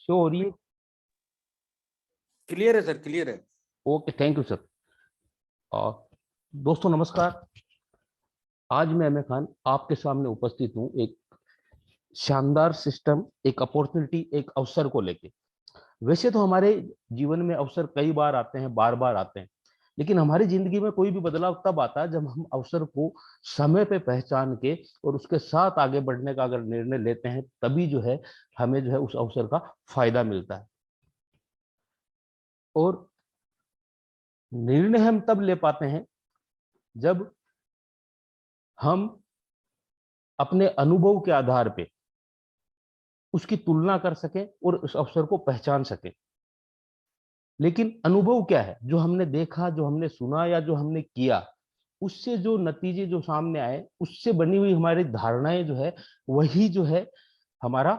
Show हो रही है? क्लियर है सर, क्लियर है। Okay, thank you sir. और दोस्तों नमस्कार। आज मैं अहमद खान आपके सामने उपस्थित हूँ एक शानदार सिस्टम, एक अपॉर्चुनिटी, एक अवसर को लेके। वैसे तो हमारे जीवन में अवसर कई बार आते हैं, बार बार आते हैं, लेकिन हमारी जिंदगी में कोई भी बदलाव तब आता है जब हम अवसर को समय पे पहचान के और उसके साथ आगे बढ़ने का अगर निर्णय लेते हैं, तभी जो है हमें जो है उस अवसर का फायदा मिलता है। और निर्णय हम तब ले पाते हैं जब हम अपने अनुभव के आधार पे उसकी तुलना कर सकें और उस अवसर को पहचान सकें। लेकिन अनुभव क्या है? जो हमने देखा, जो हमने सुना या जो हमने किया, उससे जो नतीजे जो सामने आए, उससे बनी हुई हमारी धारणाएं जो है, वही जो है हमारा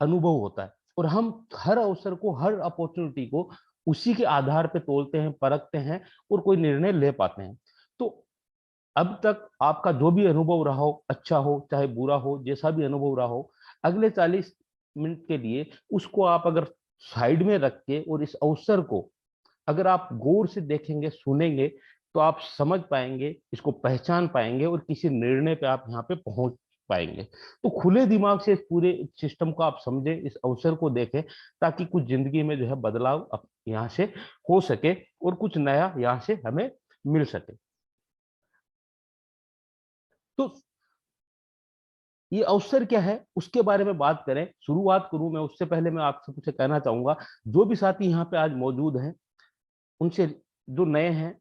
अनुभव होता है। और हम हर अवसर को, हर अपॉर्चुनिटी को उसी के आधार पे तोलते हैं, परखते हैं और कोई निर्णय ले पाते हैं। तो अब तक आपका जो भी अनुभव रहा हो, अच्छा हो चाहे बुरा हो, जैसा भी अनुभव रहा हो, अगले 40 मिनट के लिए उसको आप अगर साइड में रख के और इस अवसर को अगर आप गौर से देखेंगे, सुनेंगे, तो आप समझ पाएंगे, इसको पहचान पाएंगे और किसी निर्णय पे आप यहाँ पे पहुंच पाएंगे। तो खुले दिमाग से इस पूरे सिस्टम को आप समझें, इस अवसर को देखें, ताकि कुछ जिंदगी में जो है बदलाव यहाँ से हो सके और कुछ नया यहाँ से हमें मिल सके। तो ये अवसर क्या है उसके बारे में बात करें, शुरुआत करूं मैं, उससे पहले मैं आपसे कुछ कहना चाहूंगा। जो भी साथी यहाँ पे आज मौजूद हैं, उनसे, जो नए हैं,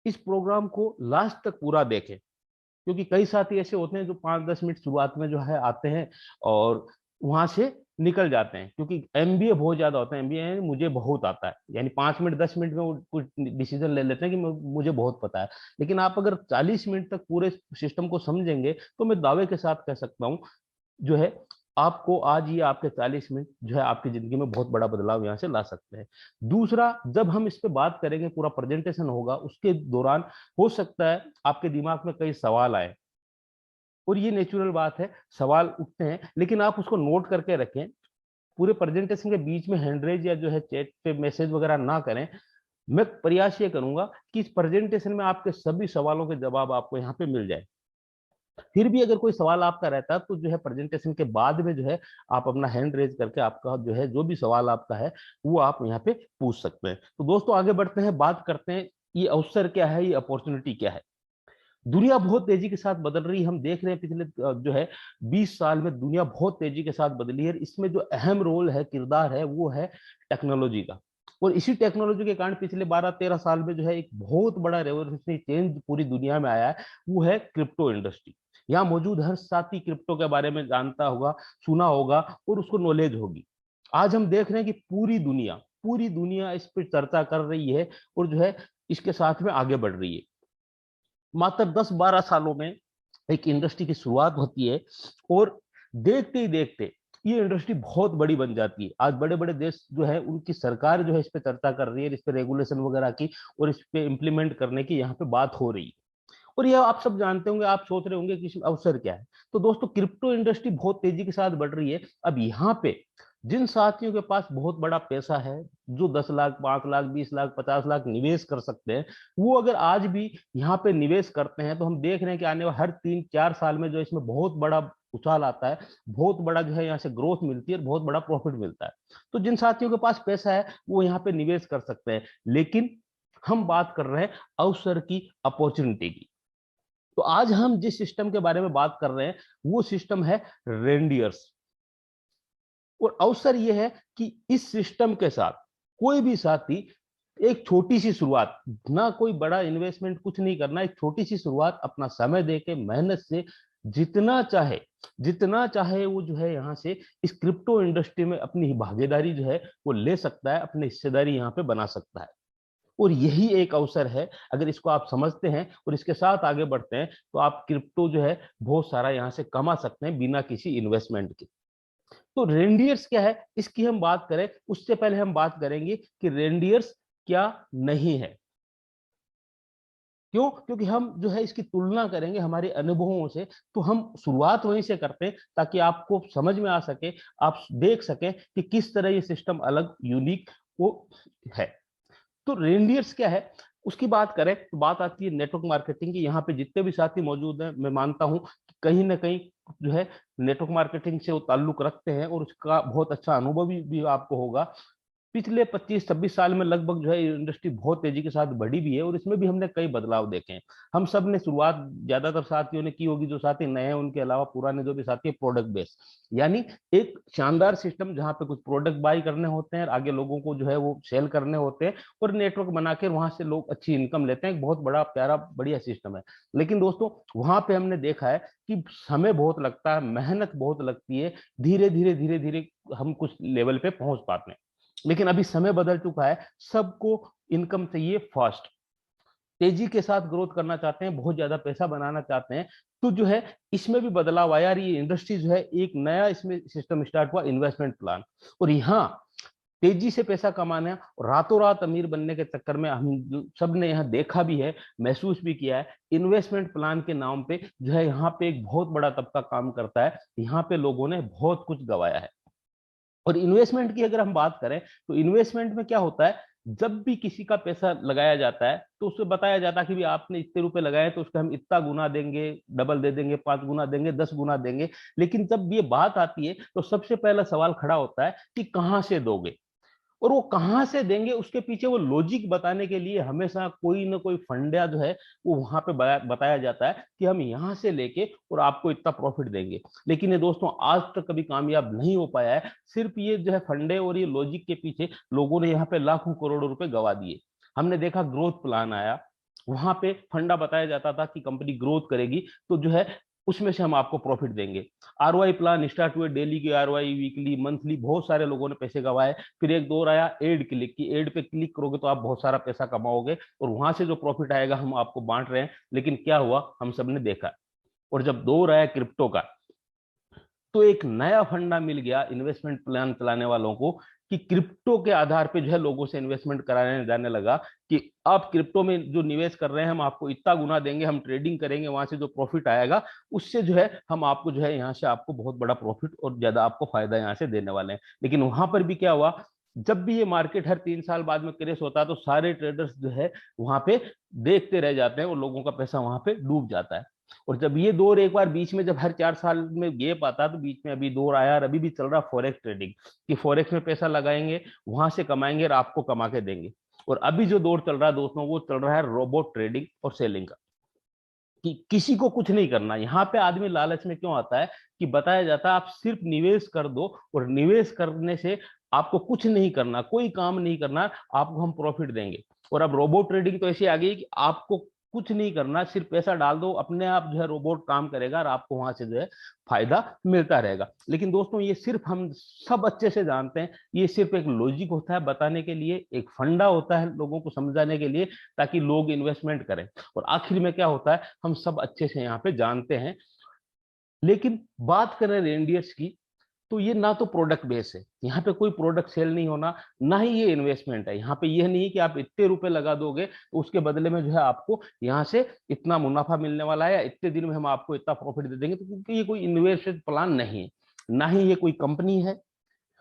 इस प्रोग्राम को लास्ट तक पूरा देखें, क्योंकि कई साथी ऐसे होते हैं जो 5-10 मिनट शुरुआत में जो है आते हैं और वहां से निकल जाते हैं, क्योंकि एमबीए बहुत ज्यादा होता है। एमबीए मुझे बहुत आता है, यानी 5 मिनट 10 मिनट में वो कुछ डिसीजन ले लेते हैं कि मुझे बहुत पता है। लेकिन आप अगर 40 मिनट तक पूरे सिस्टम को समझेंगे, तो मैं दावे के साथ कह सकता हूँ जो है आपको आज ये आपके 40 मिनट जो है आपकी जिंदगी में बहुत बड़ा बदलाव यहाँ से ला सकते हैं। दूसरा, जब हम इस पे बात करेंगे, पूरा प्रेजेंटेशन होगा, उसके दौरान हो सकता है आपके दिमाग में कई सवाल आए, और ये नेचुरल बात है, सवाल उठते हैं, लेकिन आप उसको नोट करके रखें। पूरे प्रेजेंटेशन के बीच में हैंडरेज या जो है चैट पे मैसेज वगैरह ना करें। मैं प्रयास ये करूंगा कि इस प्रेजेंटेशन में आपके सभी सवालों के जवाब आपको यहाँ पे मिल जाए। फिर भी अगर कोई सवाल आपका रहता है, तो जो है प्रेजेंटेशन के बाद में जो है आप अपना हैंड रेज करके आपका जो है जो भी सवाल आपका है वो आप यहाँ पे पूछ सकते हैं। तो दोस्तों आगे बढ़ते हैं, बात करते हैं ये अवसर क्या है, ये अपॉर्चुनिटी क्या है। दुनिया बहुत तेजी के साथ बदल रही है। हम देख रहे हैं पिछले जो है 20 साल में दुनिया बहुत तेजी के साथ बदली है। इसमें जो अहम रोल है, किरदार है, वो है टेक्नोलॉजी का। और इसी टेक्नोलॉजी के कारण पिछले 12-13 साल में जो है एक बहुत बड़ा रेवोल्यूशनरी चेंज पूरी दुनिया में आया है, वो है क्रिप्टो इंडस्ट्री। यहाँ मौजूद हर साथी क्रिप्टो के बारे में जानता होगा, सुना होगा और उसको नॉलेज होगी। आज हम देख रहे हैं कि पूरी दुनिया इस पर चर्चा कर रही है और जो है इसके साथ में आगे बढ़ रही है। मात्र 10-12 सालों में एक इंडस्ट्री की शुरुआत होती है और देखते ही देखते ये इंडस्ट्री बहुत बड़ी बन जाती है। आज बड़े बड़े देश जो है, उनकी सरकार जो है इस पे चर्चा कर रही है, इस पे रेगुलेशन वगैरह की और इस पे इम्प्लीमेंट करने की यहाँ पे बात हो रही है। और ये आप सब जानते होंगे, आप सोच रहे होंगे कि इसमें अवसर क्या है। तो दोस्तों क्रिप्टो इंडस्ट्री बहुत तेजी के साथ बढ़ रही है। अब यहाँ पे जिन साथियों के पास बहुत बड़ा पैसा है, जो 10 लाख, 5 लाख, 20 लाख, 50 लाख निवेश कर सकते हैं, वो अगर आज भी यहाँ पे निवेश करते हैं, तो हम देख रहे हैं कि आने वाले हर 3-4 साल में जो इसमें बहुत बड़ा उछाल आता है, बहुत बड़ा जो है यहाँ से ग्रोथ मिलती है और बहुत बड़ा प्रॉफिट मिलता है। तो जिन साथियों के पास पैसा है वो यहाँ पे निवेश कर सकते हैं। लेकिन हम बात कर रहे हैं अवसर की, अपॉर्चुनिटी की। तो आज हम जिस सिस्टम के बारे में बात कर रहे हैं, वो सिस्टम है रेंडियर्स। और अवसर यह है कि इस सिस्टम के साथ कोई भी साथी एक छोटी सी शुरुआत, ना कोई बड़ा इन्वेस्टमेंट, कुछ नहीं करना, एक छोटी सी शुरुआत अपना समय देके मेहनत से जितना चाहे वो जो है यहाँ से इस क्रिप्टो इंडस्ट्री में अपनी भागीदारी जो है वो ले सकता है, अपनी हिस्सेदारी यहाँ पे बना सकता है। और यही एक अवसर है। अगर इसको आप समझते हैं और इसके साथ आगे बढ़ते हैं, तो आप क्रिप्टो जो है बहुत सारा यहाँ से कमा सकते हैं बिना किसी इन्वेस्टमेंट के। तो रेंडियर्स क्या है, इसकी हम बात करें उससे पहले हम बात करेंगे कि रेंडियर्स क्या नहीं है। क्यों? क्योंकि हम जो है इसकी तुलना करेंगे हमारे अनुभवों से, तो हम शुरुआत वहीं से करते हैं ताकि आपको समझ में आ सके, आप देख सकें कि किस तरह ये सिस्टम अलग यूनिक वो है। तो रेनडियर्स क्या है उसकी बात करें तो बात आती है नेटवर्क मार्केटिंग की। यहाँ पे जितने भी साथी मौजूद हैं, मैं मानता हूँ कि कहीं ना कहीं जो है नेटवर्क मार्केटिंग से वो ताल्लुक रखते हैं और उसका बहुत अच्छा अनुभव भी आपको होगा। पिछले 25-26 साल में लगभग जो है ये इंडस्ट्री बहुत तेजी के साथ बढ़ी भी है और इसमें भी हमने कई बदलाव देखे हैं। हम सब ने शुरुआत ज्यादातर साथियों ने की होगी, जो साथी नए हैं उनके अलावा पुराने जो भी साथी है, प्रोडक्ट बेस, यानी एक शानदार सिस्टम जहां पे कुछ प्रोडक्ट बाई करने होते हैं, आगे लोगों को जो है वो सेल करने होते हैं और नेटवर्क बना के वहां से लोग अच्छी इनकम लेते हैं। एक बहुत बड़ा प्यारा बढ़िया सिस्टम है। लेकिन दोस्तों वहां पे हमने देखा है कि समय बहुत लगता है, मेहनत बहुत लगती है, धीरे धीरे हम कुछ लेवल पे पहुंच पाते हैं। लेकिन अभी समय बदल चुका है, सबको इनकम चाहिए फास्ट, तेजी के साथ ग्रोथ करना चाहते हैं, बहुत ज्यादा पैसा बनाना चाहते हैं। तो जो है इसमें भी बदलाव आया, ये इंडस्ट्री जो है एक नया इसमें सिस्टम स्टार्ट हुआ, इन्वेस्टमेंट प्लान। और यहाँ तेजी से पैसा कमाना और रातों रात अमीर बनने के चक्कर में हम सब ने यहाँ देखा भी है, महसूस भी किया है, इन्वेस्टमेंट प्लान के नाम पे जो है यहाँ पे एक बहुत बड़ा तबका काम करता है। यहाँ पे लोगों ने बहुत कुछ गवाया है। और इन्वेस्टमेंट की अगर हम बात करें तो इन्वेस्टमेंट में क्या होता है, जब भी किसी का पैसा लगाया जाता है तो उसे बताया जाता है कि भी आपने इतने रुपए लगाए तो उसका हम इतना गुना देंगे, डबल दे देंगे, 5 गुना देंगे, 10 गुना देंगे। लेकिन जब ये बात आती है तो सबसे पहला सवाल खड़ा होता है कि कहां से दोगे, और वो कहां से देंगे उसके पीछे वो लॉजिक बताने के लिए हमेशा कोई ना कोई फंडा जो है वो वहां पे बताया जाता है कि हम यहां से लेके और आपको इतना प्रॉफिट देंगे। लेकिन ये दोस्तों आज तक कभी कामयाब नहीं हो पाया है। सिर्फ ये जो है फंडे और ये लॉजिक के पीछे लोगों ने यहाँ पे लाखों करोड़ों रुपए गवा दिए। हमने देखा ग्रोथ प्लान आया, वहां पे फंडा बताया जाता था कि कंपनी ग्रोथ करेगी तो जो है उसमें से हम आपको प्रॉफिट देंगे। आरओआई प्लान स्टार्ट हुए, डेली की आरओआई, वीकली, मंथली, बहुत सारे लोगों ने पैसे गवाए। फिर एक दौर आया एड क्लिक की, एड पे क्लिक करोगे तो आप बहुत सारा पैसा कमाओगे और वहां से जो प्रॉफिट आएगा हम आपको बांट रहे हैं। लेकिन क्या हुआ हम सबने देखा। और जब दौर आया क्रिप्टो का, तो एक नया फंडा मिल गया इन्वेस्टमेंट प्लान चलाने वालों को कि क्रिप्टो के आधार पे जो है लोगों से इन्वेस्टमेंट कराने जाने लगा कि आप क्रिप्टो में जो निवेश कर रहे हैं हम आपको इतना गुना देंगे, हम ट्रेडिंग करेंगे, वहां से जो प्रॉफिट आएगा उससे जो है हम आपको जो है यहाँ से आपको बहुत बड़ा प्रॉफिट और ज्यादा आपको फायदा यहाँ से देने वाले हैं। लेकिन वहां पर भी क्या हुआ, जब भी ये मार्केट हर 3 साल बाद में क्रैश होता है तो सारे ट्रेडर्स जो है वहां पे देखते रह जाते हैं और लोगों का पैसा वहां पे डूब जाता है। और जब ये दौर एक बार बीच में, जब हर 4 साल में गैप आता है, तो बीच में अभी दौर आया और अभी भी चल रहा फॉरेक्स ट्रेडिंग, कि फॉरेक्स में पैसा लगाएंगे, वहां से कमाएंगे और आपको कमा के देंगे। और अभी जो दौर चल रहा है दोस्तों, वो चल रहा है रोबोट ट्रेडिंग और सेलिंग का, कि किसी को कुछ नहीं करना। यहाँ पे आदमी लालच में क्यों आता है कि बताया जाता है आप सिर्फ निवेश कर दो और निवेश करने से आपको कुछ नहीं करना, कोई काम नहीं करना, आपको हम प्रॉफिट देंगे। और अब रोबोट ट्रेडिंग तो ऐसी आ गई कि आपको कुछ नहीं करना, सिर्फ पैसा डाल दो, अपने आप जो है रोबोट काम करेगा और आपको वहां से जो है फायदा मिलता रहेगा। लेकिन दोस्तों ये सिर्फ हम सब अच्छे से जानते हैं, ये सिर्फ एक लॉजिक होता है बताने के लिए, एक फंडा होता है लोगों को समझाने के लिए ताकि लोग इन्वेस्टमेंट करें। और आखिर में क्या होता है हम सब अच्छे से यहाँ पे जानते हैं। लेकिन बात करें रेंडियर्स की, तो ये ना तो प्रोडक्ट बेस है, यहाँ पे कोई प्रोडक्ट सेल नहीं होना, ना ही ये इन्वेस्टमेंट है। यहाँ पे ये नहीं कि आप इतने रुपए लगा दोगे तो उसके बदले में जो है आपको यहाँ से इतना मुनाफा मिलने वाला है या इतने दिन में हम आपको इतना प्रॉफिट दे देंगे। तो क्योंकि ये कोई इन्वेस्टमेंट प्लान नहीं है, ना ही ये कोई कंपनी है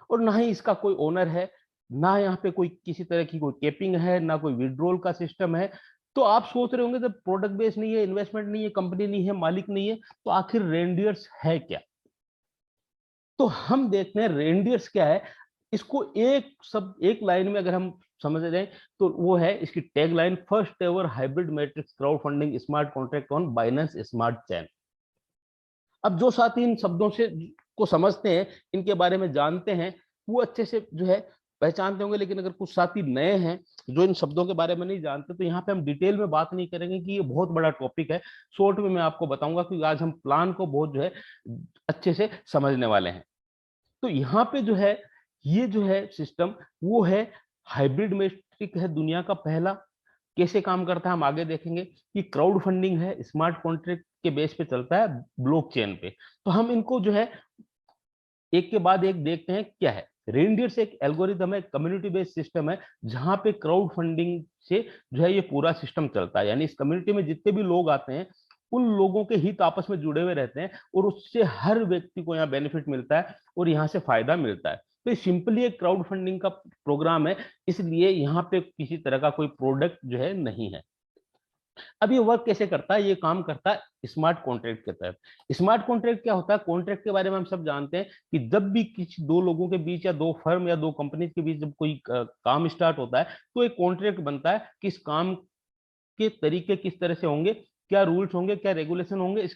और ना ही इसका कोई ओनर है, ना यहाँ पे कोई किसी तरह की कोई केपिंग है, ना कोई विड्रॉल का सिस्टम है। तो आप सोच रहे होंगे जब प्रोडक्ट बेस नहीं है, इन्वेस्टमेंट नहीं है, कंपनी नहीं है, मालिक नहीं है, तो आखिर रेंडियर्स है क्या? तो हम देखते हैं रेंडियर्स क्या है। इसको एक लाइन में अगर हम समझ जाए तो वो है इसकी tag line, first ever hybrid matrix crowd funding smart contract on Binance smart चैन। अब जो साथी इन शब्दों से को समझते हैं, इनके बारे में जानते हैं, वो अच्छे से जो है पहचानते होंगे। लेकिन अगर कुछ साथी नए हैं जो इन शब्दों के बारे में नहीं जानते, तो यहाँ पे हम डिटेल में बात नहीं करेंगे कि ये बहुत बड़ा टॉपिक है। शॉर्ट में मैं आपको बताऊंगा क्योंकि आज हम प्लान को बहुत जो है अच्छे से समझने वाले हैं। तो यहाँ पे जो है ये जो है सिस्टम वो है हाइब्रिड मैट्रिक है, दुनिया का पहला। कैसे काम करता है हम आगे देखेंगे। कि क्राउड फंडिंग है, स्मार्ट कॉन्ट्रैक्ट के बेस पे चलता है, ब्लॉकचेन पे। तो हम इनको जो है एक के बाद एक देखते हैं क्या है। रेनडियर से एक एल्गोरिदम है, कम्युनिटी बेस्ड सिस्टम है, जहां पे क्राउड फंडिंग से जो है ये पूरा सिस्टम चलता है। यानी इस कम्युनिटी में जितने भी लोग आते हैं उन लोगों के हित आपस में जुड़े हुए रहते हैं और उससे हर व्यक्ति को यहाँ बेनिफिट मिलता है और यहाँ से फायदा मिलता है। तो सिंपली एक क्राउड फंडिंग का प्रोग्राम है, इसलिए यहाँ पे किसी तरह का कोई प्रोडक्ट जो है नहीं है। अब ये वर्क कैसे करता है? ये काम करता है स्मार्ट कॉन्ट्रैक्ट के तहत। स्मार्ट कॉन्ट्रैक्ट क्या होता है? कॉन्ट्रैक्ट के बारे में हम सब जानते हैं कि जब भी किसी दो लोगों के बीच या दो फर्म या दो कंपनीज के बीच जब कोई काम स्टार्ट होता है तो एक कॉन्ट्रैक्ट बनता है कि इस काम के तरीके किस तरह से होंगे, क्या रूल्स होंगे, क्या रेगुलेशन होंगे,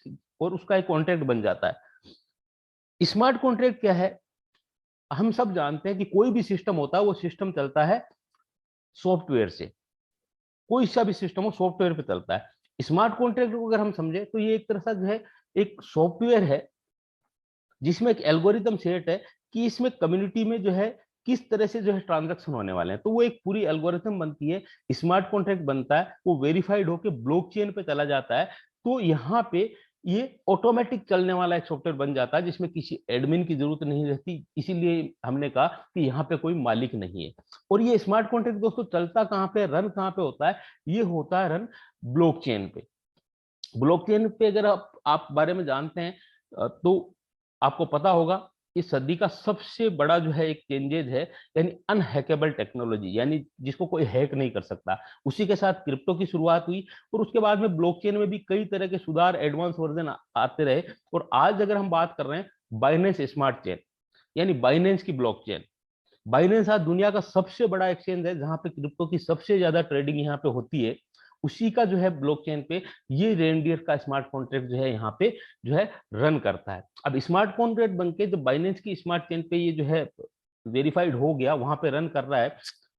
और उसका एक कॉन्ट्रैक्ट बन जाता है। स्मार्ट कॉन्ट्रैक्ट क्या है? हम सब जानते हैं कि कोई भी सिस्टम होता है वो सिस्टम चलता है सॉफ्टवेयर से। कोई सा भी सिस्टम हो सॉफ्टवेयर पे चलता है। स्मार्ट कॉन्ट्रैक्ट को अगर हम समझे तो ये एक तरह से जो है एक सॉफ्टवेयर है जिसमें एक एल्गोरिदम सेट है कि इसमें कम्युनिटी में जो है किस तरह से जो है ट्रांजैक्शन होने वाले हैं। तो वो एक पूरी एल्गोरिथम बनती है, स्मार्ट कॉन्ट्रैक्ट बनता है, वो वेरीफाइड होकर ब्लॉकचेन पे चला जाता है। तो यहाँ पे ये ऑटोमेटिक चलने वाला एक सॉफ्टवेयर बन जाता है जिसमें किसी एडमिन की जरूरत नहीं रहती। इसीलिए हमने कहा कि यहाँ पे कोई मालिक नहीं है। और ये स्मार्ट कॉन्ट्रैक्ट दोस्तों चलता कहाँ पे, रन कहाँ पे होता है? ये होता है रन ब्लॉकचेन पे। ब्लॉकचेन पे अगर आप बारे में जानते हैं तो आपको पता होगा इस सदी का सबसे बड़ा जो है एक चेंजेज है, यानी अनहैकेबल टेक्नोलॉजी, यानी जिसको कोई हैक नहीं कर सकता। उसी के साथ क्रिप्टो की शुरुआत हुई और उसके बाद में ब्लॉकचेन में भी कई तरह के सुधार, एडवांस वर्जन आते रहे। और आज अगर हम बात कर रहे हैं बाइनेंस स्मार्ट चेन, यानी बाइनेंस की ब्लॉकचेन। बाइनेंस आज दुनिया का सबसे बड़ा एक्सचेंज है जहां पे क्रिप्टो की सबसे ज्यादा ट्रेडिंग यहाँ पे होती है। उसी का जो है ब्लॉकचेन पे ये रेनडियर का स्मार्ट कॉन्ट्रैक्ट जो है यहाँ पे जो है रन करता है। अब स्मार्ट कॉन्ट्रैक्ट बनके जब बाइनेंस की स्मार्ट चेन पे ये जो है वेरीफाइड हो गया, वहां पे रन कर रहा है,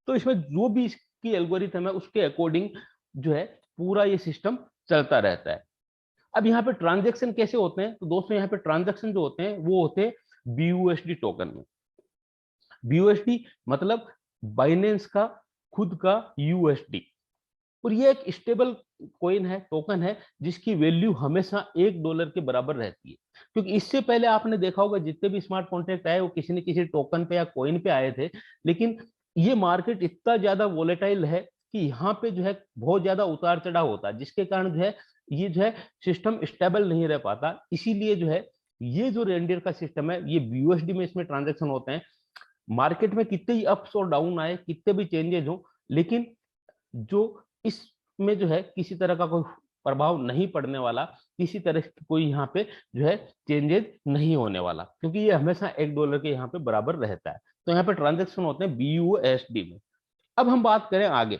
तो इसमें जो भी इसकी एल्गोरिथम है उसके अकॉर्डिंग जो है पूरा ये सिस्टम चलता रहता है। अब यहाँ पे ट्रांजेक्शन कैसे होते हैं? तो दोस्तों यहाँ पे ट्रांजेक्शन जो होते हैं वो होते हैं BUSD टोकन में। BUSD मतलब बाइनेंस का खुद का USD। और ये एक स्टेबल कॉइन है, टोकन है, जिसकी वैल्यू हमेशा $1 के बराबर रहती है। क्योंकि इससे पहले आपने देखा होगा जितने भी स्मार्ट कॉन्ट्रैक्ट आए वो किसी न किसी टोकन पे या कॉइन पे आए थे। लेकिन ये मार्केट इतना ज्यादा वोलेटाइल है कि यहाँ पे जो है बहुत ज्यादा उतार चढ़ाव होता है, जिसके कारण जो है ये जो है सिस्टम स्टेबल नहीं रह पाता। इसीलिए जो है ये जो रेंडियर का सिस्टम है ये BUSD में इसमें ट्रांजेक्शन होते हैं। मार्केट में कितने ही अप्स और डाउन आए, कितने भी चेंजेस हो, लेकिन जो इसमें जो है किसी तरह का कोई प्रभाव नहीं पड़ने वाला, किसी तरह की कोई यहाँ पे जो है चेंजेस नहीं होने वाला, क्योंकि ये हमेशा $1 के यहाँ पे बराबर रहता है। तो यहाँ पे ट्रांजेक्शन होते हैं BUSD में। अब हम बात करें आगे।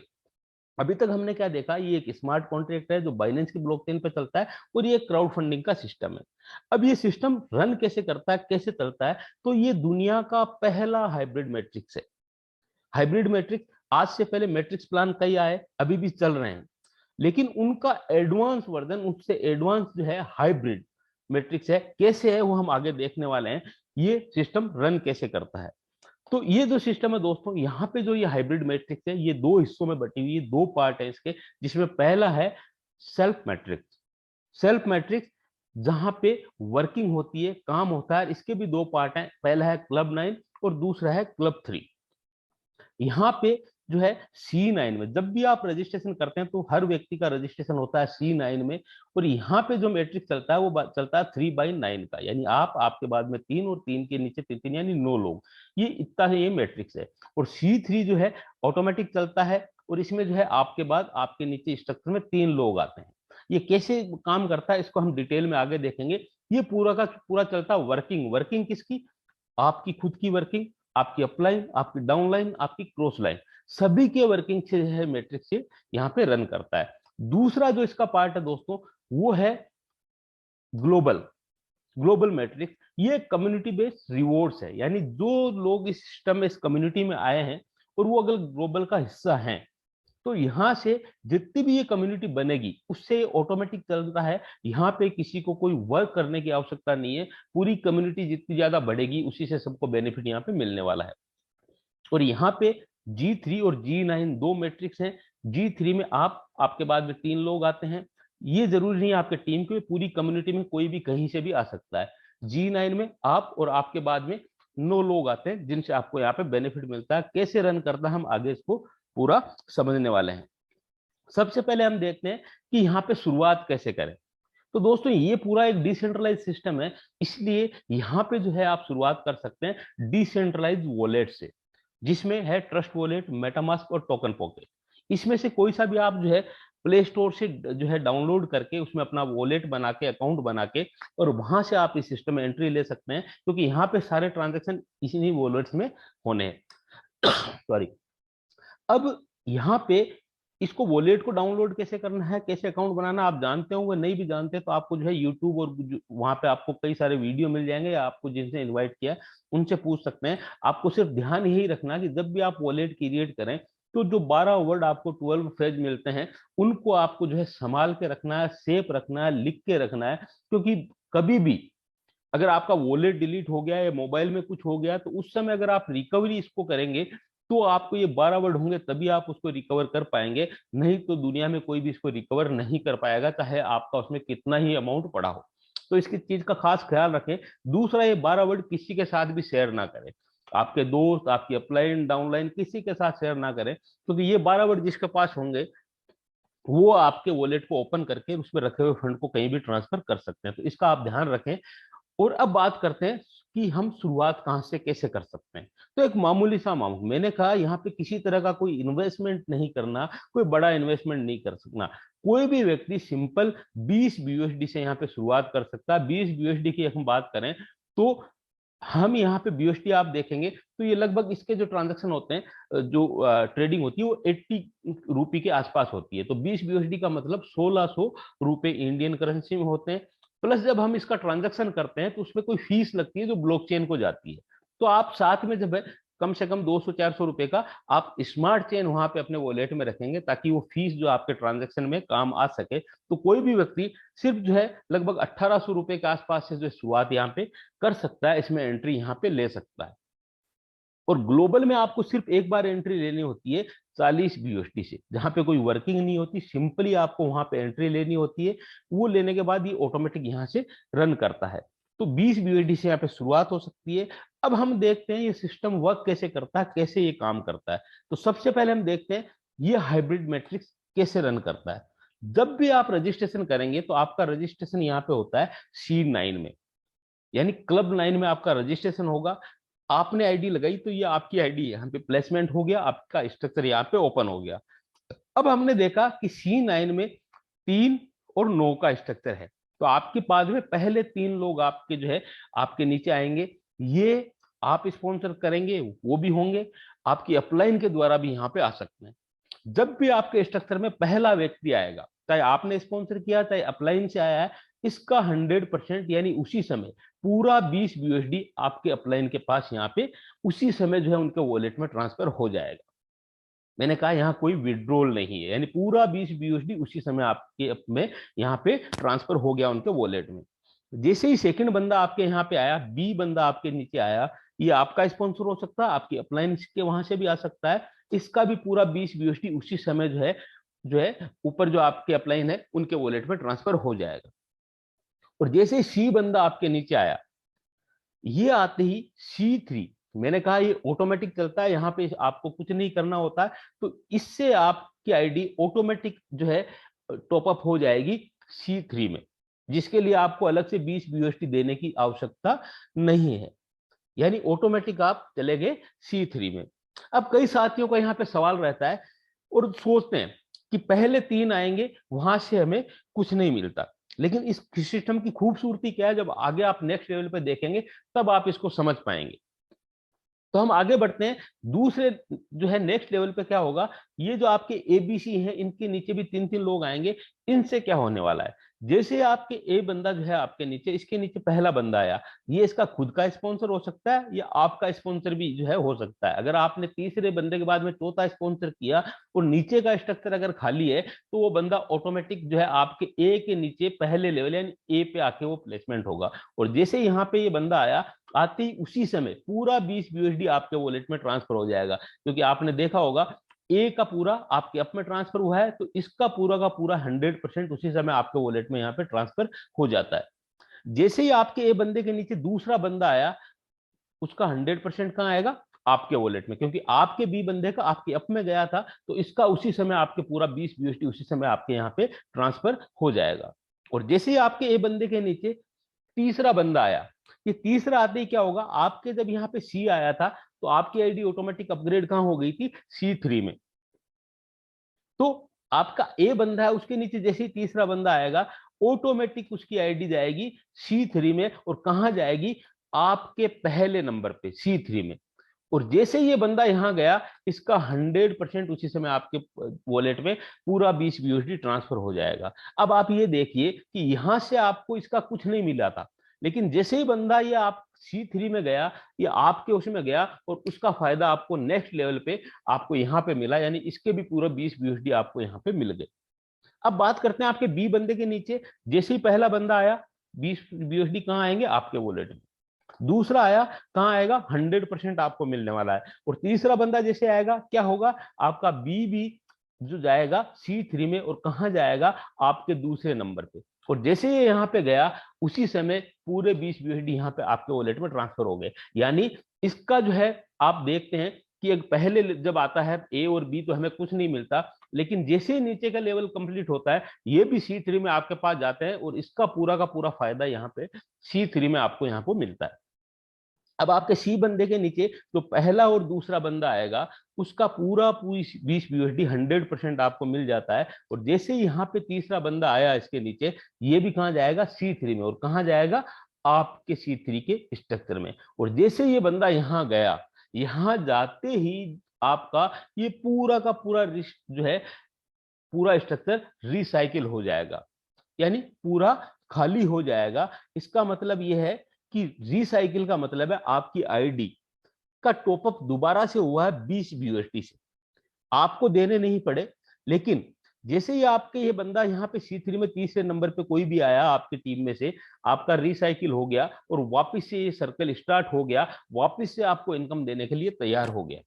अभी तक हमने क्या देखा? ये एक स्मार्ट कॉन्ट्रैक्ट है जो बाइनेंस की ब्लॉकचेन पे चलता है और ये क्राउड फंडिंग का सिस्टम है। अब ये सिस्टम रन कैसे करता है, कैसे चलता है? तो ये दुनिया का पहला हाइब्रिड मैट्रिक्स है। हाइब्रिड मैट्रिक्स, आज से पहले मैट्रिक्स प्लान कई आए, अभी भी चल रहे हैं, लेकिन उनका एडवांस वर्जन, उससे एडवांस जो है हाइब्रिड मैट्रिक्स है। कैसे है वो हम आगे देखने वाले हैं, ये सिस्टम रन कैसे करता है। तो ये जो सिस्टम है दोस्तों, यहाँ पे जो ये हाइब्रिड मैट्रिक्स है ये दो हिस्सों में बटी हुई है, दो पार्ट है इसके, जिसमें पहला है सेल्फ मैट्रिक्स। सेल्फ मैट्रिक्स जहां पे वर्किंग होती है, काम होता है। इसके भी दो पार्ट हैं, पहला है क्लब 9 और दूसरा है क्लब 3। यहाँ पे जो है C9 में जब भी आप रजिस्ट्रेशन करते हैं तो हर व्यक्ति का रजिस्ट्रेशन होता है C9 में। और यहाँ पे जो मैट्रिक्स चलता है वो चलता है 3/9 का, यानी आप, आपके बाद में 3 और 3 के नीचे 3, यानी 9 लोग। ये इतना ही ये मैट्रिक्स है। और C3 जो है ऑटोमेटिक चलता है और इसमें जो है आपके बाद आपके नीचे स्ट्रक्चर में 3 लोग आते हैं। ये कैसे काम करता है इसको हम डिटेल में आगे देखेंगे। ये पूरा का पूरा चलता है वर्किंग। वर्किंग किसकी? आपकी खुद की वर्किंग, आपकी अपलाइन, आपकी डाउनलाइन, आपकी क्रॉस लाइन, सभी के वर्किंग से है मैट्रिक्स से यहाँ पे रन करता है। दूसरा जो इसका पार्ट है दोस्तों वो है ग्लोबल। ग्लोबल मैट्रिक्स ये कम्युनिटी बेस्ड रिवॉर्ड्स है, यानी जो लोग इस सिस्टम में, इस कम्युनिटी में आए हैं और वो अगर ग्लोबल का हिस्सा हैं, तो यहाँ से जितनी भी ये कम्युनिटी बनेगी उससे ऑटोमेटिक चलता है। यहाँ पे किसी को कोई वर्क करने की आवश्यकता नहीं है। पूरी कम्युनिटी जितनी ज्यादा बढ़ेगी उसी से सबको बेनिफिट यहाँ पे मिलने वाला है। और यहाँ पे G3 और G9 दो मैट्रिक्स हैं। G3 में आप, आपके बाद में 3 लोग आते हैं। ये जरूरी नहीं है आपके टीम के, पूरी कम्युनिटी में कोई भी कहीं से भी आ सकता है। G9 में आप और आपके बाद में 9 लोग आते हैं जिनसे आपको यहाँ पे बेनिफिट मिलता है। कैसे रन करता है हम आगे इसको पूरा समझने वाले हैं। सबसे पहले हम देखते हैं कि यहाँ पे शुरुआत कैसे करें। तो दोस्तों ये पूरा एक डिसेंट्रलाइज सिस्टम है, इसलिए यहाँ पे जो है आप शुरुआत कर सकते हैं डिसेंट्रलाइज वॉलेट से, जिसमें है ट्रस्ट वॉलेट, मेटामास्क और टोकन पॉकेट। इसमें से कोई सा भी आप जो है प्ले स्टोर से जो है डाउनलोड करके उसमें अपना वॉलेट बना के, अकाउंट बना के, और वहां से आप इस सिस्टम में एंट्री ले सकते हैं, क्योंकि यहाँ पे सारे ट्रांजेक्शन इसी वॉलेट्स में होने हैं। सॉरी। अब यहाँ पे इसको वॉलेट को डाउनलोड कैसे करना है, कैसे अकाउंट बनाना आप जानते होंगे, नहीं भी जानते तो आपको जो है यूट्यूब और वहां पे आपको कई सारे वीडियो मिल जाएंगे, या आपको जिनसे इनवाइट किया उनसे पूछ सकते हैं। आपको सिर्फ ध्यान यही रखना कि जब भी आप वॉलेट क्रिएट करें तो जो 12 वर्ड आपको 12 फ्रेज मिलते हैं उनको आपको जो है संभाल के रखना है, सेफ रखना है, लिख के रखना है, क्योंकि कभी भी अगर आपका वॉलेट डिलीट हो गया या मोबाइल में कुछ हो गया तो उस समय अगर आप रिकवरी इसको करेंगे तो आपको ये 12 वर्ड होंगे तभी आप उसको रिकवर कर पाएंगे, नहीं तो दुनिया में कोई भी इसको रिकवर नहीं कर पाएगा, चाहे आपका उसमें कितना ही अमाउंट पड़ा हो। तो इसकी चीज का खास ख्याल रखें। दूसरा, ये 12 वर्ड किसी के साथ भी शेयर ना करें, आपके दोस्त, आपकी अपलाइन डाउनलाइन किसी के साथ शेयर ना करें, क्योंकि ये 12 वर्ड जिसके पास होंगे वो आपके वॉलेट को ओपन करके उसमें रखे हुए फंड को कहीं भी ट्रांसफर कर सकते हैं। तो इसका आप ध्यान रखें। और अब बात करते हैं कि हम शुरुआत कहां से कैसे कर सकते हैं। तो एक मामूली सा अमाउंट, मैंने कहा यहाँ पे किसी तरह का कोई इन्वेस्टमेंट नहीं करना, कोई बड़ा इन्वेस्टमेंट नहीं कर सकना। कोई भी व्यक्ति सिंपल 20 बीयूएसडी से यहाँ पे शुरुआत कर सकता है। 20 बीयूएसडी की हम बात करें तो हम यहाँ पे बीएसटी आप देखेंगे तो ये लगभग इसके जो ट्रांजैक्शन होते हैं, जो ट्रेडिंग होती है वो 80 रुपए के आसपास होती है। तो 20 बीएसडी का मतलब 1600 रुपए इंडियन करेंसी में होते हैं। प्लस जब हम इसका ट्रांजैक्शन करते हैं तो उसमें कोई फीस लगती है जो ब्लॉकचेन को जाती है। तो आप साथ में जब है कम से कम 200-400 रुपए का आप स्मार्ट चेन वहां पे अपने वॉलेट में रखेंगे, ताकि वो फीस जो आपके ट्रांजैक्शन में काम आ सके। तो कोई भी व्यक्ति सिर्फ जो है लगभग 1800 रुपए के आसपास से जो शुरुआत यहाँ पे कर सकता है, इसमें एंट्री यहाँ पे ले सकता है। और ग्लोबल में आपको सिर्फ एक बार एंट्री लेनी होती है 40 बीयूएसडी से, जहां पे कोई वर्किंग नहीं होती, सिंपली आपको वहां पे एंट्री लेनी होती है। वो लेने के बाद ये ऑटोमेटिक यहाँ से रन करता है। तो 20 बीयूएसडी से यहाँ पे शुरुआत हो सकती है। अब हम देखते हैं ये सिस्टम वर्क कैसे करता है, कैसे ये काम करता है। तो सबसे पहले हम देखते हैं ये हाइब्रिड मैट्रिक्स कैसे रन करता है। जब भी आप रजिस्ट्रेशन करेंगे तो आपका रजिस्ट्रेशन यहाँ पे होता है C9 में, यानी क्लब 9 में आपका रजिस्ट्रेशन होगा। आपने आईडी लगाई तो ये आपकी आईडी यहाँ पे प्लेसमेंट हो गया, आपका स्ट्रक्चर यहाँ पे ओपन हो गया। अब हमने देखा कि C9 में 3 और 9 का स्ट्रक्चर है, तो आपके पास में पहले 3 लोग आपके जो है आपके नीचे आएंगे। ये आप स्पॉन्सर करेंगे वो भी होंगे, आपकी अपलाइन के द्वारा भी यहाँ पे आ सकते हैं। जब भी आपके स्ट्रक्चर में पहला व्यक्ति आएगा, चाहे आपने स्पॉन्सर किया चाहे अपलाइन से आया है, इसका 100% यानी उसी समय पूरा 20 बीयूएसडी आपके अपलाइन के पास यहाँ पे उसी समय जो है उनके वॉलेट में ट्रांसफर हो जाएगा। मैंने कहा यहाँ कोई विड्रॉल नहीं है, यानी पूरा 20 बीयूएसडी उसी समय आपके में यहाँ पे ट्रांसफर हो गया उनके वॉलेट में। जैसे ही सेकंड बंदा आपके यहाँ पे आया, बी बंदा आपके नीचे आया, ये आपका स्पॉन्सर हो सकता है, आपकी अपलाइन के वहां से भी आ सकता है। इसका भी पूरा 20 बीयूएसडी उसी समय जो है ऊपर जो आपके अपलाइन है उनके वॉलेट में ट्रांसफर हो जाएगा। और जैसे सी बंदा आपके नीचे आया, ये आते ही C3, मैंने कहा ये ऑटोमेटिक चलता है, यहाँ पे आपको कुछ नहीं करना होता है। तो इससे आपकी आईडी ऑटोमेटिक जो है टॉप अप हो जाएगी C3 में, जिसके लिए आपको अलग से 20 बीयूएसडी देने की आवश्यकता नहीं है, यानी ऑटोमेटिक आप चले गए C3 में। अब कई साथियों का यहाँ पे सवाल रहता है और सोचते हैं कि पहले 3 आएंगे वहां से हमें कुछ नहीं मिलता, लेकिन इस सिस्टम की खूबसूरती क्या है, जब आगे आप नेक्स्ट लेवल पे देखेंगे तब आप इसको समझ पाएंगे। तो हम आगे बढ़ते हैं। दूसरे जो है नेक्स्ट लेवल पे क्या होगा, ये जो आपके एबीसी हैं इनके नीचे भी 3-3 लोग आएंगे। इनसे क्या होने वाला है, जैसे आपके ए बंदा जो है आपके नीचे, इसके नीचे पहला बंदा आया, ये इसका खुद का स्पॉन्सर हो सकता है या आपका स्पॉन्सर भी जो है हो सकता है। अगर आपने तीसरे बंदे के बाद में चौथा स्पॉन्सर किया और नीचे का स्ट्रक्चर अगर खाली है तो वो बंदा ऑटोमेटिक जो है आपके ए के नीचे पहले लेवल यानी ए पे आके वो प्लेसमेंट होगा। और जैसे यहाँ पे ये बंदा आया, आते ही उसी समय पूरा 20 बीयूएसडी आपके वॉलेट में ट्रांसफर हो जाएगा, क्योंकि आपने देखा होगा ए का पूरा आपके अप में ट्रांसफर हुआ है, तो इसका पूरा का पूरा 100% उसी समय आपके वॉलेट में यहाँ पे ट्रांसफर हो जाता है। जैसे ही आपके ए बंदे के नीचे दूसरा बंदा आया, उसका 100% कहाँ आएगा? आपके वॉलेट में, क्योंकि आपके बी बंदे का आपके अप में गया था, तो इसका उसी समय आपके पूरा 20 BUSD उसी समय आपके यहाँ पे ट्रांसफर हो जाएगा। और जैसे ही आपके ए बंदे के नीचे तीसरा बंदा आया, ये तीसरा आते ही क्या होगा, आपके जब यहाँ पे सी आया था तो आपकी आईडी ऑटोमेटिक अपग्रेड कहाँ हो गई थी? C3 में। तो आपका ए बंदा है, उसके नीचे जैसे ही तीसरा बंदा आएगा, ऑटोमेटिक उसकी आईडी जाएगी C3 में, और कहां जाएगी? आपके पहले नंबर पे C3 में। और जैसे ये बंदा यहां गया, इसका 100% उसी समय आपके वॉलेट में पूरा 20 BUSD ट्रांसफर हो जाएगा। अब आप ये देखिए कि यहां से आपको इसका कुछ नहीं मिला था, लेकिन जैसे ही बंदा ये आप C3 में गया, ये आपके उसमें गया, और उसका फायदा आपको नेक्स्ट लेवल पे आपको यहाँ पे मिला, यानी इसके भी पूरा 20 BUSD आपको यहाँ पे मिल गए। अब बात करते हैं आपके बी बंदे के नीचे, जैसे ही पहला बंदा आया, 20 BUSD कहाँ आएंगे? आपके वॉलेट में। दूसरा आया, कहां आएगा? 100% आपको मिलने वाला है। और तीसरा बंदा जैसे आएगा, क्या होगा? आपका बी भी जो जाएगा C3 में, और कहां जाएगा? आपके दूसरे नंबर पे। और जैसे ये यहाँ पे गया, उसी समय पूरे 20 BUSD यहाँ पे आपके वॉलेट में ट्रांसफर हो गए। यानी इसका जो है, आप देखते हैं कि एक पहले जब आता है ए और बी तो हमें कुछ नहीं मिलता, लेकिन जैसे ही नीचे का लेवल कंप्लीट होता है, ये भी C3 में आपके पास जाते हैं, और इसका पूरा का पूरा फायदा यहाँ पे C3 में आपको यहाँ पे मिलता है। अब आपके सी बंदे के नीचे जो पहला और दूसरा बंदा आएगा, उसका पूरा पूरी 20 BUSD 100% आपको मिल जाता है। और जैसे ही यहाँ पे तीसरा बंदा आया इसके नीचे, ये भी कहाँ जाएगा? C3 में। और कहाँ जाएगा? आपके C3 के स्ट्रक्चर में। और जैसे ये बंदा यहाँ गया, यहाँ जाते ही आपका ये पूरा का पूरा जो है, पूरा स्ट्रक्चर रिसाइकिल हो जाएगा, यानी पूरा खाली हो जाएगा। इसका मतलब यह है कि रिसाइकिल का मतलब है आपकी आईडी का टॉपअप दोबारा से हुआ है 20 BUSD से, आपको देने नहीं पड़े। लेकिन जैसे ही आपके ये बंदा यहाँ पे C3 में तीसरे नंबर पे कोई भी आया आपकी टीम में से, आपका रिसाइकिल हो गया, और वापस से ये सर्कल स्टार्ट हो गया, वापस से आपको इनकम देने के लिए तैयार हो गया।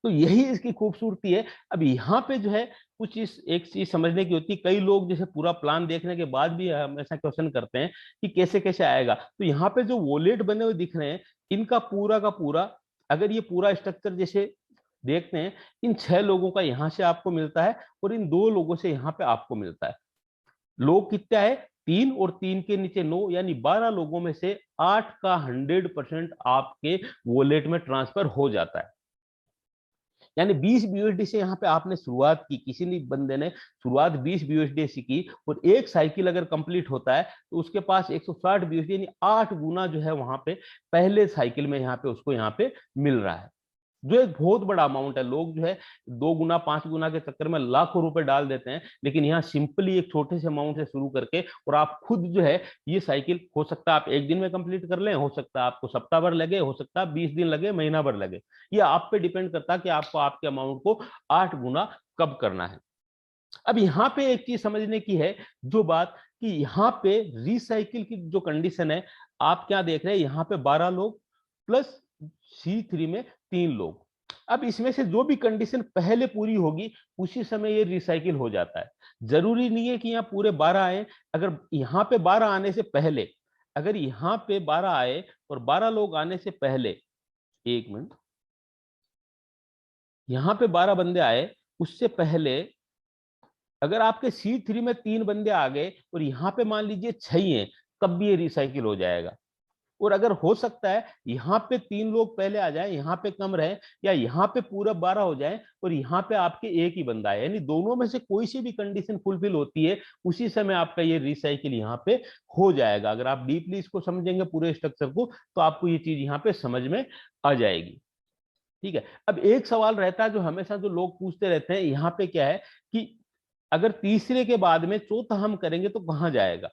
तो यही इसकी खूबसूरती है। अब यहाँ पे जो है कुछ एक चीज समझने की होती है, कई लोग जैसे पूरा प्लान देखने के बाद भी हमेशा क्वेश्चन करते हैं कि कैसे कैसे आएगा। तो यहाँ पे जो वॉलेट बने हुए दिख रहे हैं, इनका पूरा का पूरा, अगर ये पूरा स्ट्रक्चर जैसे देखते हैं, इन 6 लोगों का यहाँ से आपको मिलता है, और इन 2 लोगों से यहाँ पे आपको मिलता है। लोग कितना है? 3, और 3 के नीचे 9, यानी 12 लोगों में से 8 का 100% आपके वॉलेट में ट्रांसफर हो जाता है। यानी 20 BUSD से यहाँ पे आपने शुरुआत की, किसी ने बंदे ने शुरुआत 20 BUSD से की, और एक साइकिल अगर कंप्लीट होता है तो उसके पास 160 BUSD, यानी 8 गुना जो है वहां पे पहले साइकिल में यहाँ पे उसको यहाँ पे मिल रहा है, जो एक बहुत बड़ा अमाउंट है। लोग जो है 2 गुना 5 गुना के चक्कर में लाखों रुपए डाल देते हैं, लेकिन यहाँ सिंपली एक छोटे से अमाउंट से शुरू करके, और आप खुद जो है ये साइकिल, हो सकता है आप एक दिन में कंप्लीट कर लें, हो सकता है आपको सप्ताह भर लगे, हो सकता है 20 दिन लगे, महीना भर लगे। ये आप पे डिपेंड करता है कि आपको आपके अमाउंट को 8 गुना कब करना है। अब यहाँ पे एक चीज समझने की है, जो बात कि यहाँ पे रिसाइकिल की जो कंडीशन है, आप क्या देख रहे हैं? यहाँ पे 12 लोग प्लस C3 में 3 लोग। अब इसमें से जो भी कंडीशन पहले पूरी होगी, उसी समय ये रिसाइकिल हो जाता है। जरूरी नहीं है कि यहाँ पूरे 12 आए। अगर यहाँ पे 12 आने से पहले, अगर यहाँ पे 12 आए और 12 लोग आने से पहले, एक मिनट, यहाँ पे 12 बंदे आए, उससे पहले अगर आपके C3 में 3 बंदे आ गए और यहाँ पे मान लीजिए 6 हैं, तब भी ये रिसाइकिल हो जाएगा। और अगर हो सकता है यहाँ पे 3 लोग पहले आ जाए, यहाँ पे कम रहे, या यहाँ पे पूरा 12 हो जाए और यहाँ पे आपके एक ही बंदा है, यानी दोनों में से कोई सी भी कंडीशन फुलफिल होती है, उसी समय आपका ये रिसाइकिल यहाँ पे हो जाएगा। अगर आप डीपली इसको समझेंगे पूरे स्ट्रक्चर को, तो आपको ये चीज यहाँ पे समझ में आ जाएगी। ठीक है। अब एक सवाल रहता है जो हमेशा जो लोग पूछते रहते हैं, यहाँ पे क्या है कि अगर तीसरे के बाद में चौथा हम करेंगे तो कहाँ जाएगा?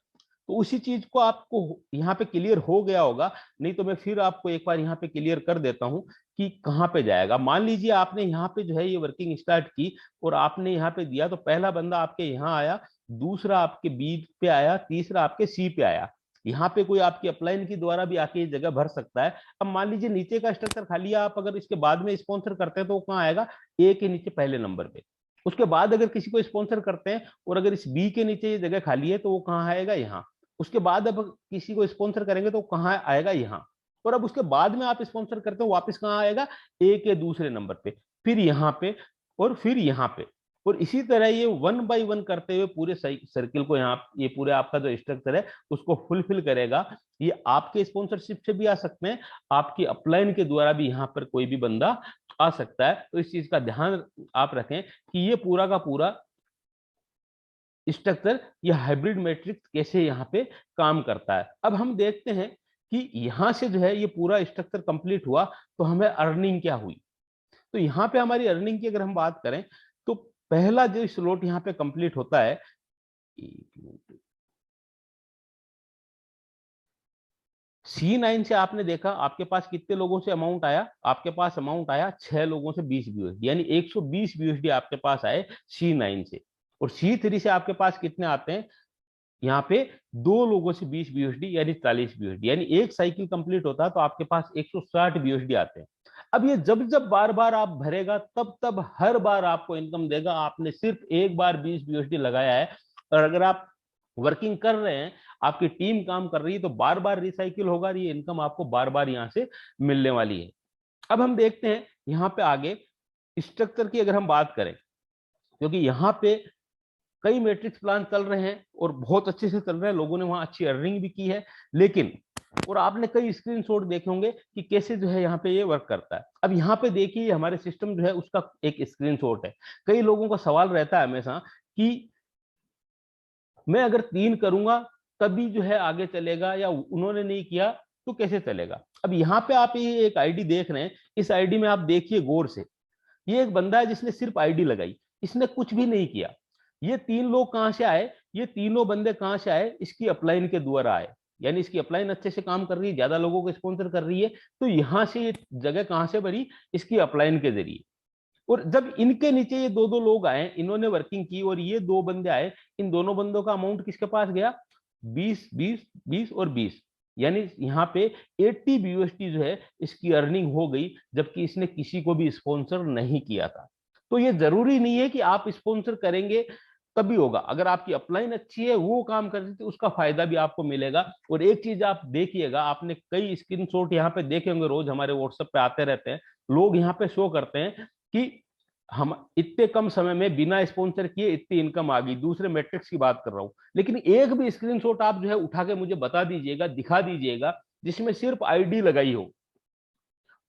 तो उसी चीज को आपको यहाँ पे क्लियर हो गया होगा, नहीं तो मैं फिर आपको एक बार यहाँ पे क्लियर कर देता हूँ कि कहाँ पे जाएगा। मान लीजिए आपने यहाँ पे जो है ये वर्किंग स्टार्ट की, और आपने यहाँ पे दिया, तो पहला बंदा आपके यहाँ आया, दूसरा आपके बी पे आया, तीसरा आपके सी पे आया। यहाँ पे कोई आपकी अपलाइन के द्वारा भी आके ये जगह भर सकता है। अब मान लीजिए नीचे का स्ट्रक्चर खाली है, आप अगर इसके बाद में स्पॉन्सर करते हैं तो वो कहाँ आएगा? ए के नीचे पहले नंबर पे। उसके बाद अगर किसी को स्पॉन्सर करते हैं और अगर इस बी के नीचे ये जगह खाली है, तो वो कहाँ आएगा? यहाँ। उसके बाद अब किसी को स्पॉन्सर करेंगे तो कहाँ आएगा? यहाँ। और अब उसके बाद में आप स्पॉन्सर करते हो, वापस कहाँ आएगा, ए के दूसरे नंबर पे, फिर यहाँ पे, और फिर यहाँ पे। और इसी तरह ये 1 बाय 1 करते हुए पूरे सर्किल को, यहाँ ये पूरे आपका जो स्ट्रक्चर है उसको फुलफिल करेगा। ये आपके स्पॉन्सरशिप से भी आ सकते हैं, आपकी अपलाइन के द्वारा भी यहाँ पर कोई भी बंदा आ सकता है। तो इस चीज का ध्यान आप रखें कि ये पूरा का पूरा स्ट्रक्चर, ये हाइब्रिड मैट्रिक्स कैसे यहाँ पे काम करता है। अब हम देखते हैं कि यहाँ से जो है ये पूरा स्ट्रक्चर कंप्लीट हुआ तो हमें अर्निंग क्या हुई। तो यहाँ पे हमारी अर्निंग की अगर हम बात करें तो पहला जो स्लॉट यहाँ पे कंप्लीट होता है, C9 से आपने देखा आपके पास कितने लोगों से अमाउंट आया, आपके पास अमाउंट आया 6 लोगों से 20 BUSD, यानी 120 BUSD आपके पास आए C9 से। और C3 से आपके पास कितने आते हैं, यहाँ पे 2 लोगों से 20 BUSD यानी 40 BUSD, यानी एक साइकिल कंप्लीट होता है तो आपके पास 160 BUSD आते हैं। अब ये जब जब बार बार आप भरेगा तब तब हर बार आपको इनकम देगा। आपने सिर्फ एक बार 20 BUSD लगाया है, और अगर आप वर्किंग कर रहे हैं, आपकी टीम काम कर रही है, तो बार बार रिसाइकिल होगा, ये इनकम आपको बार बार यहाँ से मिलने वाली है। अब हम देखते हैं यहाँ पे आगे स्ट्रक्चर की अगर हम बात करें, क्योंकि यहाँ पे कई मैट्रिक्स प्लान चल रहे हैं और बहुत अच्छे से चल रहे हैं, लोगों ने वहां अच्छी अर्निंग भी की है, लेकिन और आपने कई स्क्रीनशॉट देखे होंगे कि कैसे जो है यहाँ पे ये वर्क करता है। अब यहाँ पे देखिए हमारे सिस्टम जो है उसका एक स्क्रीनशॉट है। कई लोगों का सवाल रहता है हमेशा कि मैं अगर 3 करूंगा तभी जो है आगे चलेगा, या उन्होंने नहीं किया तो कैसे चलेगा। अब यहाँ पे आप ये एक आईडी देख रहे हैं, इस आईडी में आप देखिए गौर से, ये एक बंदा है जिसने सिर्फ आईडी लगाई, इसने कुछ भी नहीं किया। ये 3 लोग कहां से आए, ये तीनों बंदे कहां से आए, इसकी अपलाइन के द्वारा आए, यानी इसकी अपलाइन अच्छे से काम कर रही है, ज्यादा लोगों को स्पॉन्सर कर रही है, तो यहां से ये जगह कहां से भरी, इसकी अपलाइन के जरिए। और जब इनके नीचे ये 2 लोग आए, इन्होंने वर्किंग की और ये 2 बंदे आए, इन दोनों बंदों का अमाउंट किसके पास गया, 20 20 20 और 20, यानी यहाँ पे 80 BUSD जो है इसकी अर्निंग हो गई, जबकि इसने किसी को भी स्पॉन्सर नहीं किया था। तो ये जरूरी नहीं है कि आप स्पॉन्सर करेंगे तभी होगा, अगर आपकी अपलाइन अच्छी है, वो काम कर रही है, उसका फायदा भी आपको मिलेगा। और एक चीज आप देखिएगा, आपने कई स्क्रीनशॉट यहाँ पे देखे होंगे, रोज हमारे व्हाट्सएप पे आते रहते हैं, लोग यहाँ पे शो करते हैं कि हम इतने कम समय में बिना स्पॉन्सर किए इतनी इनकम आ गई, दूसरे मैट्रिक्स की बात कर रहा हूं। लेकिन एक भी स्क्रीनशॉट आप जो है उठा के मुझे बता दीजिएगा, दिखा दीजिएगा, जिसमें सिर्फ आईडी लगाई हो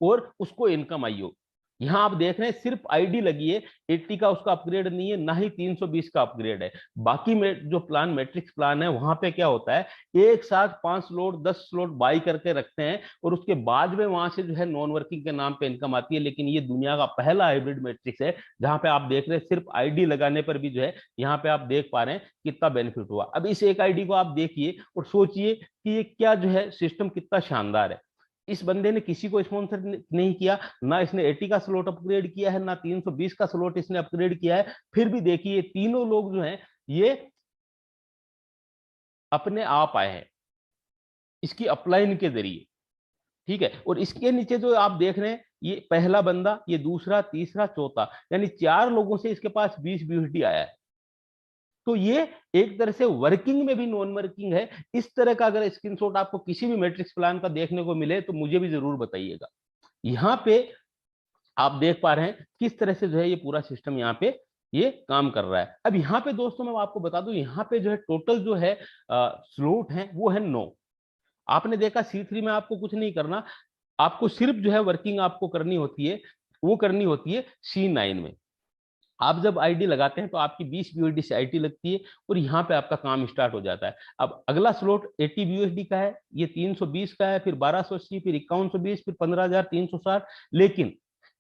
और उसको इनकम आई हो। यहां आप देख रहे हैं सिर्फ आईडी लगी है, 80 का उसका अपग्रेड नहीं है, ना ही 320 का अपग्रेड है। बाकी में जो प्लान मैट्रिक्स प्लान है वहां पे क्या होता है, एक साथ 5 स्लॉट 10 स्लॉट बाई करके रखते हैं, और उसके बाद में वहां से जो है नॉन वर्किंग के नाम पे इनकम आती है। लेकिन ये दुनिया का पहला हाइब्रिड मैट्रिक्स है जहां पे आप देख रहे हैं सिर्फ आईडी लगाने पर भी जो है यहाँ पे आप देख पा रहे हैं कितना बेनिफिट हुआ। अब इस एक आईडी को आप देखिए और सोचिए कि ये क्या जो है सिस्टम कितना शानदार है। इस बंदे ने किसी को स्पॉन्सर नहीं किया, ना इसने 80 का स्लॉट अपग्रेड किया है, ना 320 का स्लॉट इसने अपग्रेड किया है, फिर भी देखिए तीनों लोग जो हैं ये अपने आप आए हैं इसकी अपलाइन के जरिए। ठीक है, और इसके नीचे जो आप देख रहे हैं, ये पहला बंदा, ये दूसरा, तीसरा, चौथा, यानी 4 लोगों से इसके पास 20 BUSD आया है। तो ये एक तरह से वर्किंग में भी नॉन वर्किंग है। इस तरह का अगर स्क्रीनशॉट आपको किसी भी मैट्रिक्स प्लान का देखने को मिले तो मुझे भी जरूर बताइएगा। यहाँ पे आप देख पा रहे हैं किस तरह से जो है ये पूरा सिस्टम यहाँ पे ये काम कर रहा है। अब यहाँ पे दोस्तों मैं आपको बता दूं, यहाँ पे जो है टोटल जो है स्लॉट है वो है 9। आपने देखा C3 में आपको कुछ नहीं करना, आपको सिर्फ जो है वर्किंग आपको करनी होती है, वो करनी होती है C9 में। आप जब आईडी लगाते हैं तो आपकी 20 BUSD से आईडी लगती है और यहाँ पे आपका काम स्टार्ट हो जाता है। अब अगला स्लॉट 80 BUSD का है, ये 320 का है, फिर 1280, फिर 5120, फिर 15,360। लेकिन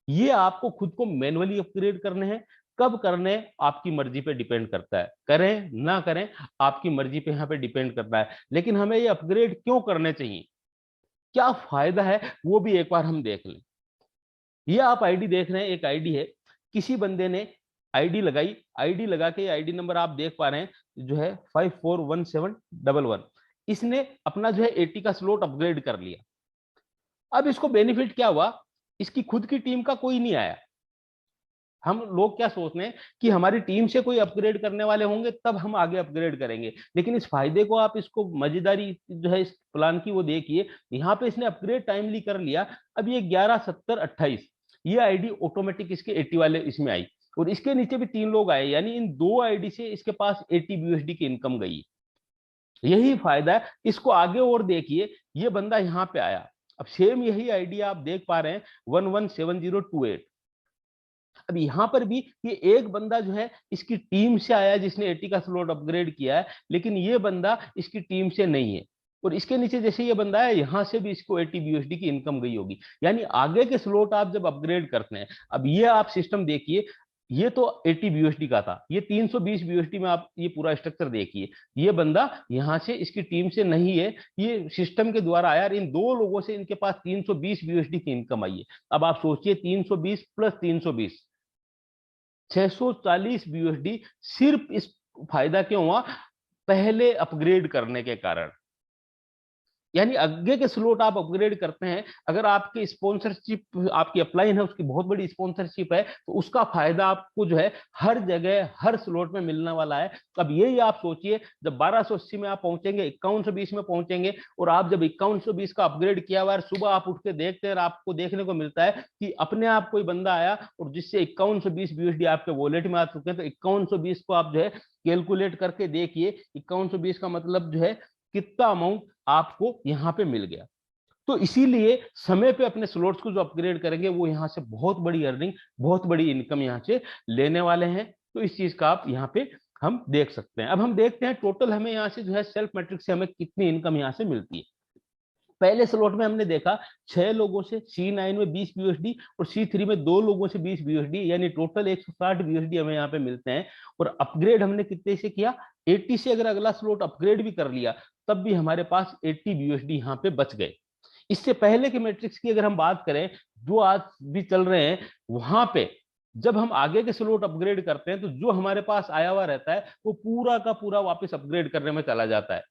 ये आपको खुद को मैनुअली अपग्रेड करने हैं, कब करने हैं आपकी मर्जी पे डिपेंड करता है, करें ना करें आपकी मर्जी पे यहाँ पे डिपेंड करता है। लेकिन हमें ये अपग्रेड क्यों करने चाहिए, क्या फायदा है, वो भी एक बार हम देख लें। ये आप आईडी देख रहे हैं, एक आईडी है, किसी बंदे ने आईडी लगाई, आईडी लगा के आईडी नंबर आप देख पा रहे हैं जो है 541711, इसने अपना जो है 80 का स्लॉट अपग्रेड कर लिया। अब इसको बेनिफिट क्या हुआ, इसकी खुद की टीम का कोई नहीं आया, हम लोग क्या सोचते हैं कि हमारी टीम से कोई अपग्रेड करने वाले होंगे तब हम आगे अपग्रेड करेंगे, लेकिन इस फायदे को आप, इसको मजेदारी जो है इस प्लान की वो देखिए, यहाँ पे इसने अपग्रेड टाइमली कर लिया। अब ये 11 70 28 ये आईडी ऑटोमेटिक इसके 80 वाले इसमें आई, और इसके नीचे भी 3 लोग आए, यानी इन 2 आईडी से इसके पास 80 BUSD की इनकम गई। यही फायदा है। इसको आगे और देखिए, ये बंदा यहाँ पे आया, अब सेम यही आईडी आप देख पा रहे हैं 117028। अब यहाँ पर भी ये एक बंदा जो है इसकी टीम से आया जिसने 80 का स्लॉट अपग्रेड किया है, लेकिन ये बंदा इसकी टीम से नहीं है। और इसके नीचे जैसे ये बंदा है, यहाँ से भी इसको 80 BUSD की इनकम गई होगी। यानी आगे के स्लॉट आप जब अपग्रेड करते हैं, अब ये आप सिस्टम देखिए, ये तो 80 BUSD का था, ये 320 BUSD में आप ये पूरा स्ट्रक्चर देखिए। ये बंदा यहाँ से इसकी टीम से नहीं है, ये सिस्टम के द्वारा आया, इन 2 लोगों से इनके पास 320 BUSD की इनकम आई है। अब आप सोचिए 320 प्लस 320, 640 BUSD सिर्फ इस फायदा क्यों हुआ, पहले अपग्रेड करने के कारण। यानी आगे के स्लॉट आप अपग्रेड करते हैं, अगर आपकी स्पॉन्सरशिप, आपकी अपलाइन है, उसकी बहुत बड़ी स्पॉन्सरशिप है, तो उसका फायदा आपको जो है हर जगह हर स्लॉट में मिलने वाला है। अब यही आप सोचिए, जब 1280 में आप पहुंचेंगे, 5120 में पहुंचेंगे, और आप जब 5120 का अपग्रेड किया हुआ है, सुबह आप उठ के देखते हैं, आपको देखने को मिलता है कि अपने आप कोई बंदा आया और जिससे 5120 BUSD आपके वॉलेट में आ चुके हैं। तो 5120 को आप जो है कैलकुलेट करके देखिए, 5120 का मतलब जो है कितना अमाउंट आपको यहां पे मिल गया। तो इसीलिए समय पे अपने स्लॉट्स को जो अपग्रेड करेंगे, वो यहां से बहुत बड़ी अर्निंग, बहुत बड़ी इनकम यहां से लेने वाले हैं। तो इस चीज का आप यहाँ पे हम देख सकते हैं। अब हम देखते हैं टोटल हमें यहाँ से जो है सेल्फ मैट्रिक्स से हमें कितनी इनकम यहाँ से मिलती है। पहले स्लॉट में हमने देखा 6 लोगों से C9 में 20 BUSD और C3 में 2 लोगों से 20 BUSD, यानी टोटल 160 BUSD हमें यहाँ पे मिलते हैं। और अपग्रेड हमने कितने से किया, 80 से। अगर अगला स्लॉट अपग्रेड भी कर लिया तब भी हमारे पास 80 BUSD यहाँ पे बच गए। इससे पहले के मैट्रिक्स की अगर हम बात करें जो आज भी चल रहे हैं, वहां पे जब हम आगे के स्लॉट अपग्रेड करते हैं तो जो हमारे पास आया हुआ रहता है वो पूरा का पूरा वापस अपग्रेड करने में चला जाता है,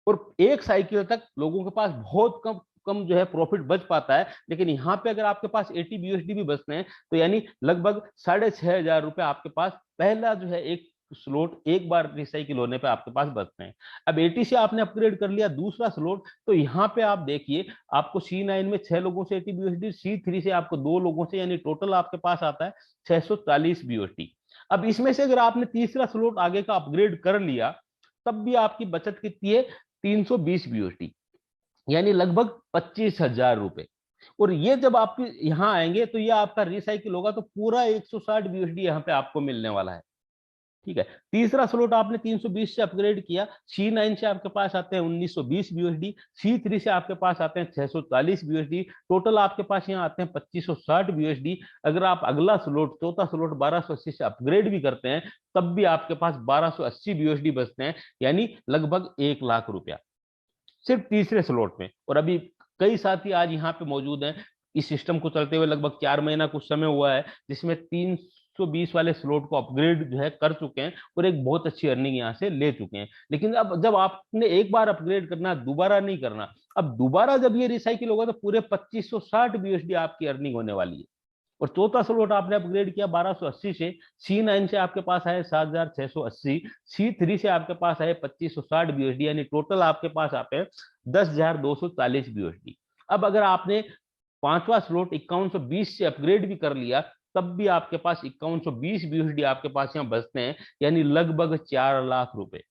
और एक साइकिल तक लोगों के पास बहुत कम कम जो है प्रॉफिट बच पाता है। लेकिन यहाँ पे अगर आपके पास 80 BUSD भी बचते हैं, तो यानी लगभग 6500 रुपए आपके पास पहला जो है एक स्लॉट एक बार रिसाइकिल होने पे आपके पास बचते हैं। अब 80 से आपने अपग्रेड कर लिया दूसरा स्लॉट, तो यहाँ पे आप देखिए आपको C9 में 6 लोगों से 80 BUSD, C3 से आपको 2 लोगों से, यानी टोटल आपके पास आता है 640 BUSD। अब इसमें से अगर आपने तीसरा स्लॉट आगे का अपग्रेड कर लिया, तब भी आपकी बचत कितनी है, 320 BUSD, यानी लगभग 25,000 रुपए। और ये जब आप यहाँ आएंगे तो ये आपका रिसाइकिल होगा, तो पूरा 160 BUSD यहाँ पे आपको मिलने वाला है। ठीक है, तीसरा स्लॉट आपने 320 से अपग्रेड किया, C9 से आपके पास आते हैं 1920 BUSD, C3 से आपके पास आते हैं 640 BUSD, टोटल आपके पास यहाँ आते हैं 2560 BUSD। अगर आप अगला स्लॉट चौथा स्लॉट 1280 से अपग्रेड भी करते हैं, तब भी आपके पास 1280 BUSD बचते हैं, यानी लगभग 1 लाख रुपया सिर्फ तीसरे स्लॉट में। और अभी कई साथी आज यहाँ पे मौजूद हैं, इस सिस्टम को चलते हुए लगभग 4 महीना कुछ समय हुआ है, जिसमें 320 वाले स्लॉट को अपग्रेड जो है कर चुके हैं और एक बहुत अच्छी अर्निंग यहाँ से ले चुके हैं। लेकिन अब जब आपने एक बार अपग्रेड करना, दोबारा नहीं करना। अब दोबारा जब ये रिसाइकिल होगा तो पूरे 2560 BUSD आपकी अर्निंग होने वाली है। और चौथा स्लॉट आपने अपग्रेड किया 1280 से, C9 से आपके पास आए 7680, C3 से आपके पास आए 2560 BUSD, यानी टोटल आपके पास आते हैं 10,240 BUSD। अब अगर आपने पांचवा स्लॉट 5120 से अपग्रेड भी कर लिया, तब भी आपके पास 5120 BUSD आपके पास यहाँ बचते हैं, यानी लगभग 4 लाख रुपए,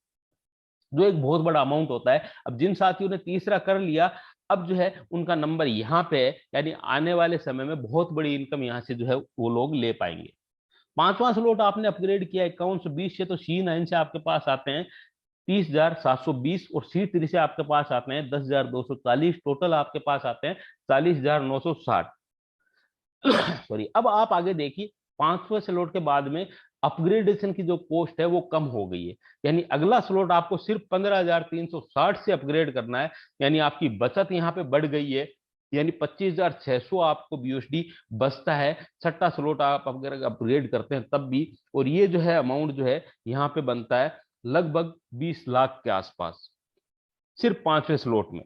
जो एक बहुत बड़ा अमाउंट होता है। अब जिन साथियों ने तीसरा कर लिया, अब जो है उनका नंबर यहाँ पे है, यानी आने वाले समय में बहुत बड़ी इनकम यहाँ से जो है वो लोग ले पाएंगे। पांचवा स्लॉट आपने अपग्रेड किया 5120 से, तो C9 से आपके पास आते हैं 30,720 और C3 से आपके पास आते हैं 10,240, टोटल आपके पास आते हैं 40,960। सॉरी, अब आप आगे देखिए, पांचवें स्लॉट के बाद में अपग्रेडेशन की जो कॉस्ट है वो कम हो गई है, यानी अगला स्लॉट आपको सिर्फ 15,360 से अपग्रेड करना है, यानी आपकी बचत यहाँ पे बढ़ गई है, यानी 25,600 आपको BUSD बचता है। छठा स्लॉट आप अगर अपग्रेड करते हैं तब भी, और ये जो है अमाउंट जो है यहाँ पे बनता है लगभग 20 लाख के आसपास, सिर्फ पांचवें स्लॉट में।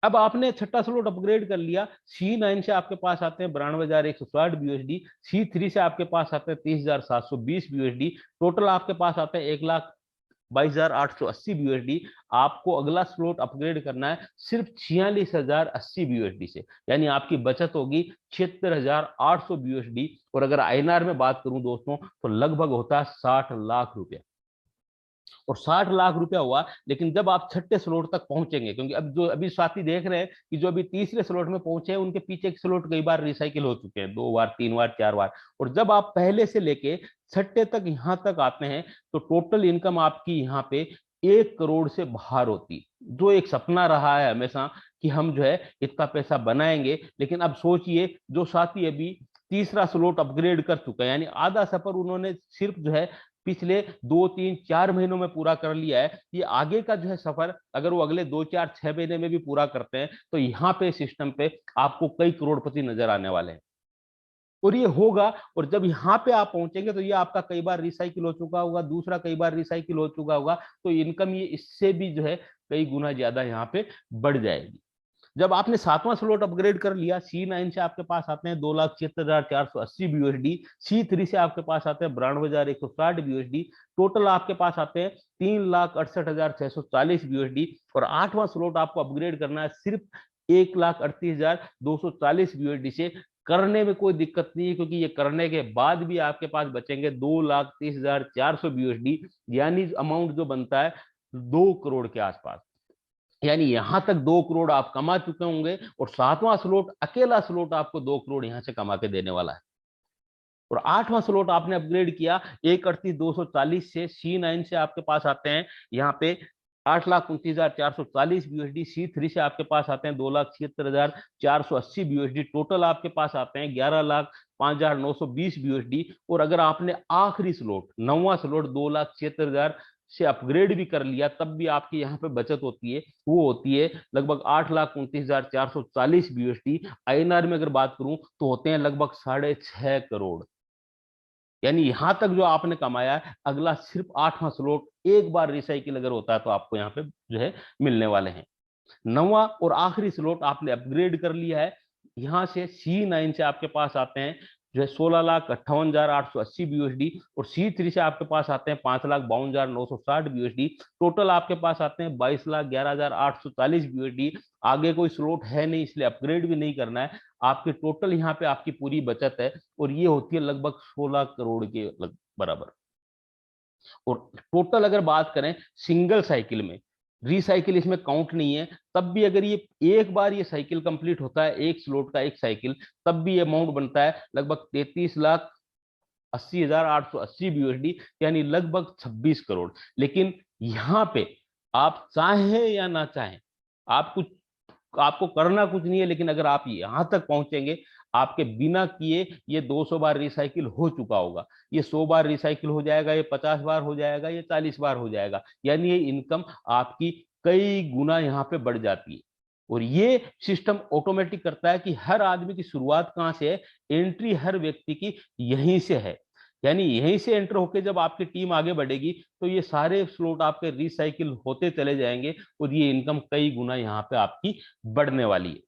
अब आपने छठा स्लॉट अपग्रेड कर लिया, C9 से आपके पास आते हैं 92,160 BUSD, C3 से आपके पास आते हैं 30,720 BUSD, टोटल आपके पास आते हैं 1,22,880 BUSD। आपको अगला स्लॉट अपग्रेड करना है सिर्फ 46,080 BUSD से, यानी आपकी बचत होगी 76,800 BUSD। और अगर INR में बात करूं दोस्तों तो लगभग होता है 60 लाख रुपया। और 60 लाख रुपया हुआ, लेकिन जब आप छठे स्लॉट तक पहुंचेंगे, क्योंकि अब जो अभी साथी देख रहे हैं कि जो अभी तीसरे स्लॉट में पहुंचे हैं उनके पीछे के स्लॉट कई बार रिसाइकिल हो चुके हैं, 2 बार 3 बार 4 बार। और जब आप पहले से लेके छठे तक यहां तक आते हैं तो टोटल इनकम आपकी यहाँ पे 1 करोड़ से बाहर होती, जो एक सपना रहा है हमेशा कि हम जो है इतना पैसा बनाएंगे। लेकिन अब सोचिए, जो साथी अभी तीसरा स्लॉट अपग्रेड कर चुका है, यानी आधा सफर उन्होंने सिर्फ जो है पिछले 2 3 4 महीनों में पूरा कर लिया है, ये आगे का जो है सफर अगर वो अगले 2 4 6 महीने में भी पूरा करते हैं तो यहाँ पे सिस्टम पे आपको कई करोड़पति नजर आने वाले हैं। और ये होगा, और जब यहाँ पे आप पहुंचेंगे तो ये आपका कई बार रिसाइकिल हो चुका होगा, दूसरा कई बार रिसाइकिल हो चुका होगा, तो इनकम ये इससे भी जो है कई गुना ज्यादा यहाँ पे बढ़ जाएगी। जब आपने सातवां स्लॉट अपग्रेड कर लिया, C9 से आपके पास आते हैं 2,76,480 BUSD, C3 से आपके पास आते हैं 92,160 BUSD, टोटल आपके पास आते हैं 3,68,640 BUSD। और आठवां स्लॉट आपको अपग्रेड करना है सिर्फ 1,38,240 BUSD से। करने में कोई दिक्कत नहीं है, क्योंकि ये करने के बाद भी आपके पास बचेंगे 2,30,400 BUSD, यानी अमाउंट जो बनता है 2 करोड़ के आसपास। यानी यहां तक 2 करोड़ आप कमा चुके होंगे, और सातवां स्लॉट अकेला स्लॉट आपको 2 करोड़ यहां से कमा के देने वाला है। और आठवां स्लॉट आपने अपग्रेड किया 1,38,240 से, C9 से आपके पास आते हैं यहाँ पे 8,29,440 BUSD, C3 से आपके पास आते हैं 2,76,480 BUSD, टोटल आपके पास आते हैं 11,05,920 BUSD। और अगर आपने आखिरी स्लॉट नौवां स्लॉट 2,76,000 से अपग्रेड भी कर लिया, तब भी आपकी यहाँ पे बचत होती है, वो होती है लगभग 8,29,440 BUSD। INR में अगर बात करूं तो होते हैं लगभग 6.5 करोड़। यानी यहां तक जो आपने कमाया है, अगला सिर्फ आठवां स्लॉट एक बार रिसाइकिल अगर होता है तो आपको यहाँ पे जो है मिलने वाले हैं। नौवां और आखिरी स्लॉट आपने अपग्रेड कर लिया है, यहां से C9 से आपके पास आते हैं जो है 16,58,880 BUSD, और C3 से आपके पास आते हैं 5,52,960 BUSD, टोटल आपके पास आते हैं 22,11,840 BUSD। आगे कोई स्लॉट है नहीं, इसलिए अपग्रेड भी नहीं करना है। आपके टोटल यहाँ पे आपकी पूरी बचत है, और ये होती है लगभग 16 करोड़ के बराबर। और टोटल अगर बात करें सिंगल साइकिल में, रिसाइकिल इसमें काउंट नहीं है, तब भी अगर ये एक बार ये साइकिल कंप्लीट होता है, एक स्लॉट का एक साइकिल, तब भी ये अमाउंट बनता है लगभग 33,80,880 BUSD, यानी लगभग 26 करोड़। लेकिन यहाँ पे आप चाहें या ना चाहें, आप कुछ आपको करना कुछ नहीं है, लेकिन अगर आप यहां तक पहुंचेंगे, आपके बिना किए ये 200 बार रिसाइकिल हो चुका होगा, ये 100 बार रिसाइकिल हो जाएगा, ये 50 बार हो जाएगा, ये 40 बार हो जाएगा, यानी ये इनकम आपकी कई गुना यहाँ पे बढ़ जाती है। और ये सिस्टम ऑटोमेटिक करता है कि हर आदमी की शुरुआत कहाँ से है, एंट्री हर व्यक्ति की यहीं से है। यानी यहीं से एंटर होकर जब आपकी टीम आगे बढ़ेगी तो ये सारे स्लॉट आपके रिसाइकिल होते चले जाएंगे, और ये इनकम कई गुना यहाँ पे आपकी बढ़ने वाली है।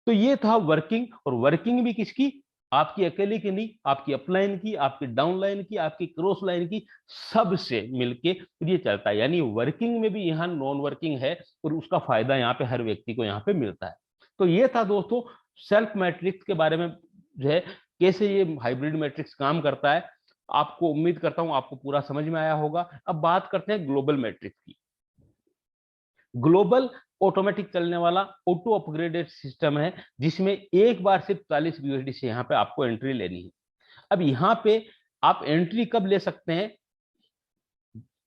तो ये था वर्किंग, और वर्किंग भी किसकी, आपकी अकेले की नहीं, आपकी अपलाइन की, आपकी डाउनलाइन की, आपकी क्रॉस लाइन की, सबसे मिलके ये चलता है। यानी वर्किंग में भी यहाँ नॉन वर्किंग है, और उसका फायदा यहाँ पे हर व्यक्ति को यहाँ पे मिलता है। तो ये था दोस्तों सेल्फ मैट्रिक्स के बारे में, जो है कैसे ये हाइब्रिड मैट्रिक्स काम करता है। आपको उम्मीद करता हूं आपको पूरा समझ में आया होगा। अब बात करते हैं ग्लोबल मैट्रिक्स की। ग्लोबल ऑटोमेटिक चलने वाला ऑटो अपग्रेडेड सिस्टम है, जिसमें एक बार सिर्फ 40 BUSD से यहाँ पे आपको एंट्री लेनी है। अब यहाँ पे आप एंट्री कब ले सकते हैं,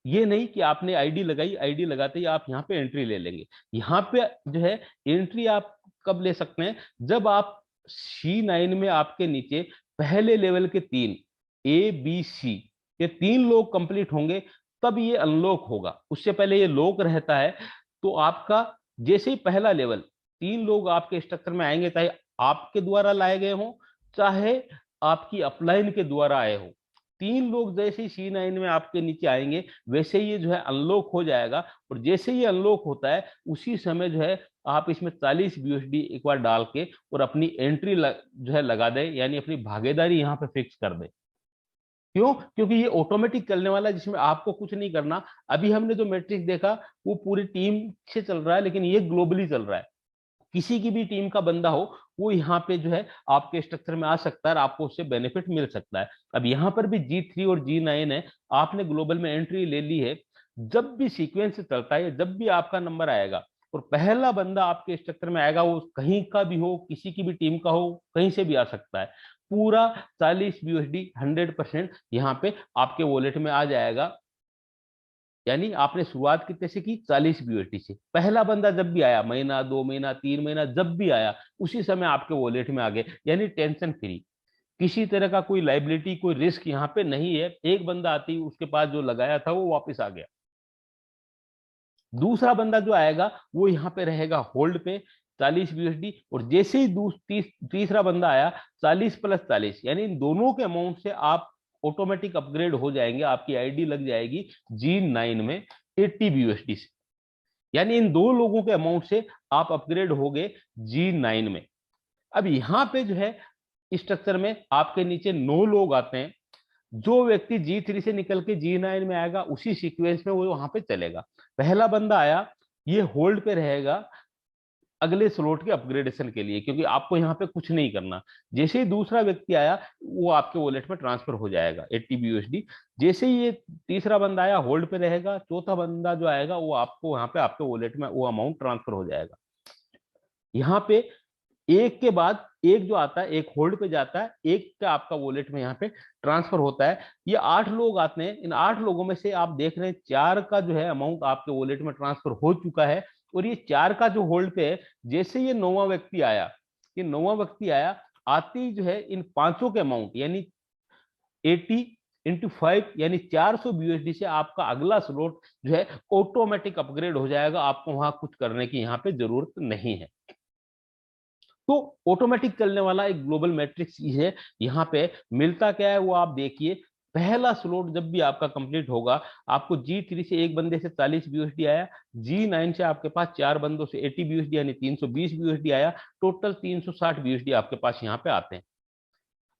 ये नहीं कि आपने आईडी लगाई, आईडी लगाते ही आप यहाँ पे एंट्री ले लेंगे। यहाँ पे जो है एंट्री आप कब ले सकते हैं, जब आप C9 में आपके नीचे पहले लेवल के 3 A B C ये 3 लोग कंप्लीट होंगे, तब ये अनलॉक होगा। उससे पहले ये लॉक रहता है। तो आपका जैसे ही पहला लेवल 3 लोग आपके स्ट्रक्चर में आएंगे, चाहे आपके द्वारा लाए गए हों, चाहे आपकी अपलाइन के द्वारा आए हो, 3 लोग जैसे ही C9 में आपके नीचे आएंगे, वैसे ही ये जो है अनलॉक हो जाएगा। और जैसे ही अनलॉक होता है, उसी समय जो है आप इसमें 40 BUSD एक बार डाल के और अपनी एंट्री जो है लगा दें, यानी अपनी भागीदारी यहाँ पे फिक्स कर दें। क्यों? क्योंकि ये ऑटोमेटिक चलने वाला है, जिसमें आपको कुछ नहीं करना। अभी हमने जो मैट्रिक्स देखा वो पूरी टीम से चल रहा है, लेकिन ये ग्लोबली चल रहा है। किसी की भी टीम का बंदा हो वो यहाँ पे जो है आपके स्ट्रक्चर में आ सकता है और आपको उससे बेनिफिट मिल सकता है। अब यहाँ पर भी G3 और G9 है, आपने ग्लोबल में एंट्री ले ली है। जब भी सीक्वेंस चलता है, जब भी आपका नंबर आएगा और पहला बंदा आपके स्ट्रक्चर में आएगा, वो कहीं का भी हो, किसी की भी टीम का हो, कहीं से भी आ सकता है, पूरा 40 BUSD 100% यहाँ पे आपके वॉलेट में आ जाएगा। यानी आपने शुरुआत कितने से की? 40 BUSD से। पहला बंदा जब भी आया, महीना, 2 महीना, 3 महीना जब भी आया, उसी समय आपके वॉलेट में आ गए, यानी टेंशन फ्री। किसी तरह का कोई लाइबिलिटी, कोई रिस्क यहाँ पे नहीं है। एक बंदा आती उसके पास जो लगाया था वो वापस आ गया। दूसरा बंदा जो आएगा वो यहाँ पे रहेगा होल्ड पे 40 BUSD, और जैसे ही तीसरा बंदा आया 40 + 40, यानी इन दोनों के अमाउंट से आप ऑटोमेटिक अपग्रेड हो जाएंगे। आपकी आईडी लग जाएगी G9 में 80 BUSD से, यानी इन दो लोगों के अमाउंट से आप अपग्रेड हो गए G9 में। अब यहाँ पे जो है स्ट्रक्चर में आपके नीचे 9 लोग आते हैं। जो व्यक्ति G3 से निकल के G9 में आएगा, उसी सीक्वेंस में वो वहां पे चलेगा। पहला बंदा आया, ये होल्ड पे रहेगा अगले स्लॉट के अपग्रेडेशन के लिए, क्योंकि आपको यहाँ पे कुछ नहीं करना। जैसे ही दूसरा व्यक्ति आया, वो आपके वॉलेट में ट्रांसफर हो जाएगा 80 BUSD। जैसे ही ये तीसरा बंदा आया, होल्ड पे रहेगा। चौथा बंदा जो आएगा वो आपको वहां पे आपके वॉलेट में वो अमाउंट ट्रांसफर हो जाएगा। यहाँ पे एक के बाद एक जो आता है, एक होल्ड पे जाता है, एक का आपका वॉलेट में यहाँ पे ट्रांसफर होता है। ये 8 लोग आते हैं। इन 8 लोगों में से आप देख रहे हैं 4 का जो है अमाउंट आपके वॉलेट में ट्रांसफर हो चुका है, और ये 4 का जो होल्ड पे है, जैसे ये 9वां व्यक्ति आया, ये 9वां व्यक्ति आया, आते ही जो है इन पांचों के अमाउंट, यानी 80 × 5 यानी 400 BUSD से आपका अगला स्लॉट जो है ऑटोमेटिक अपग्रेड हो जाएगा। आपको वहां कुछ करने की यहाँ पे जरूरत नहीं है। तो ऑटोमेटिक चलने वाला एक ग्लोबल मैट्रिक्स है। यहाँ पे मिलता क्या है वो आप देखिए। पहला स्लॉट जब भी आपका कंप्लीट होगा, आपको G3 से एक बंदे से 40 BUSD आया, G9 से आपके पास 4 बंदों से 80 BUSD यानी 320 BUSD आया, टोटल 360 BUSD आपके पास यहाँ पे आते हैं।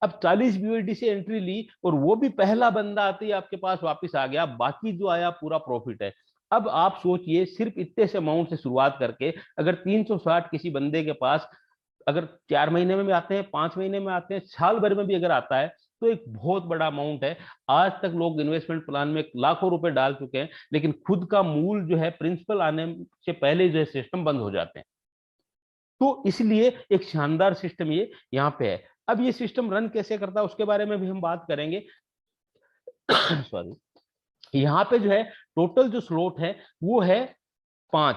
अब 40 BUSD से एंट्री ली और वो भी पहला बंदा आते ही आपके पास वापस आ गया, बाकी जो आया पूरा प्रॉफिट है। अब आप सोचिए, सिर्फ इतने से अमाउंट से शुरुआत करके अगर 360 किसी बंदे के पास अगर 4 महीने में भी आते हैं, 5 महीने में आते हैं, साल भर में भी अगर आता है, तो एक बहुत बड़ा अमाउंट है। आज तक लोग इन्वेस्टमेंट प्लान में लाखों रुपए डाल चुके हैं, लेकिन खुद का मूल जो है, प्रिंसिपल आने से पहले जो है सिस्टम बंद हो जाते हैं। तो इसलिए एक शानदार सिस्टम ये यहाँ पे है। अब ये सिस्टम रन कैसे करता है उसके बारे में भी हम बात करेंगे। सॉरी। यहाँ पे जो है टोटल जो स्लॉट है वो है 5।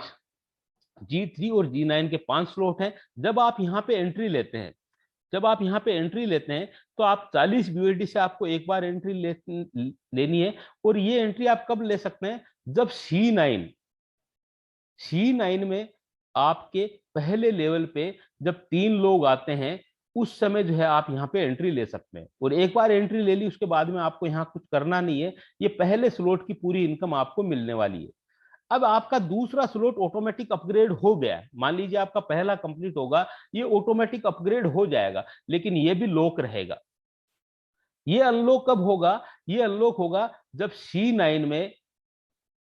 G3 और G9 के 5 स्लॉट हैं। जब आप यहाँ पे एंट्री लेते हैं, तो आप 40 BUSD से आपको एक बार एंट्री लेनी है। और ये एंट्री आप कब ले सकते हैं? जब C9 में आपके पहले लेवल पे जब 3 लोग आते हैं, उस समय जो है आप यहाँ पे एंट्री ले सकते हैं। और एक बार एंट्री ले ली, उसके बाद में आपको यहाँ कुछ करना नहीं है। ये पहले स्लॉट की पूरी इनकम आपको मिलने वाली है। अब आपका दूसरा स्लॉट ऑटोमेटिक अपग्रेड हो गया। मान लीजिए आपका पहला कंप्लीट होगा, ये ऑटोमेटिक अपग्रेड हो जाएगा, लेकिन ये भी लॉक रहेगा। ये अनलॉक कब होगा? ये अनलॉक होगा जब C9 में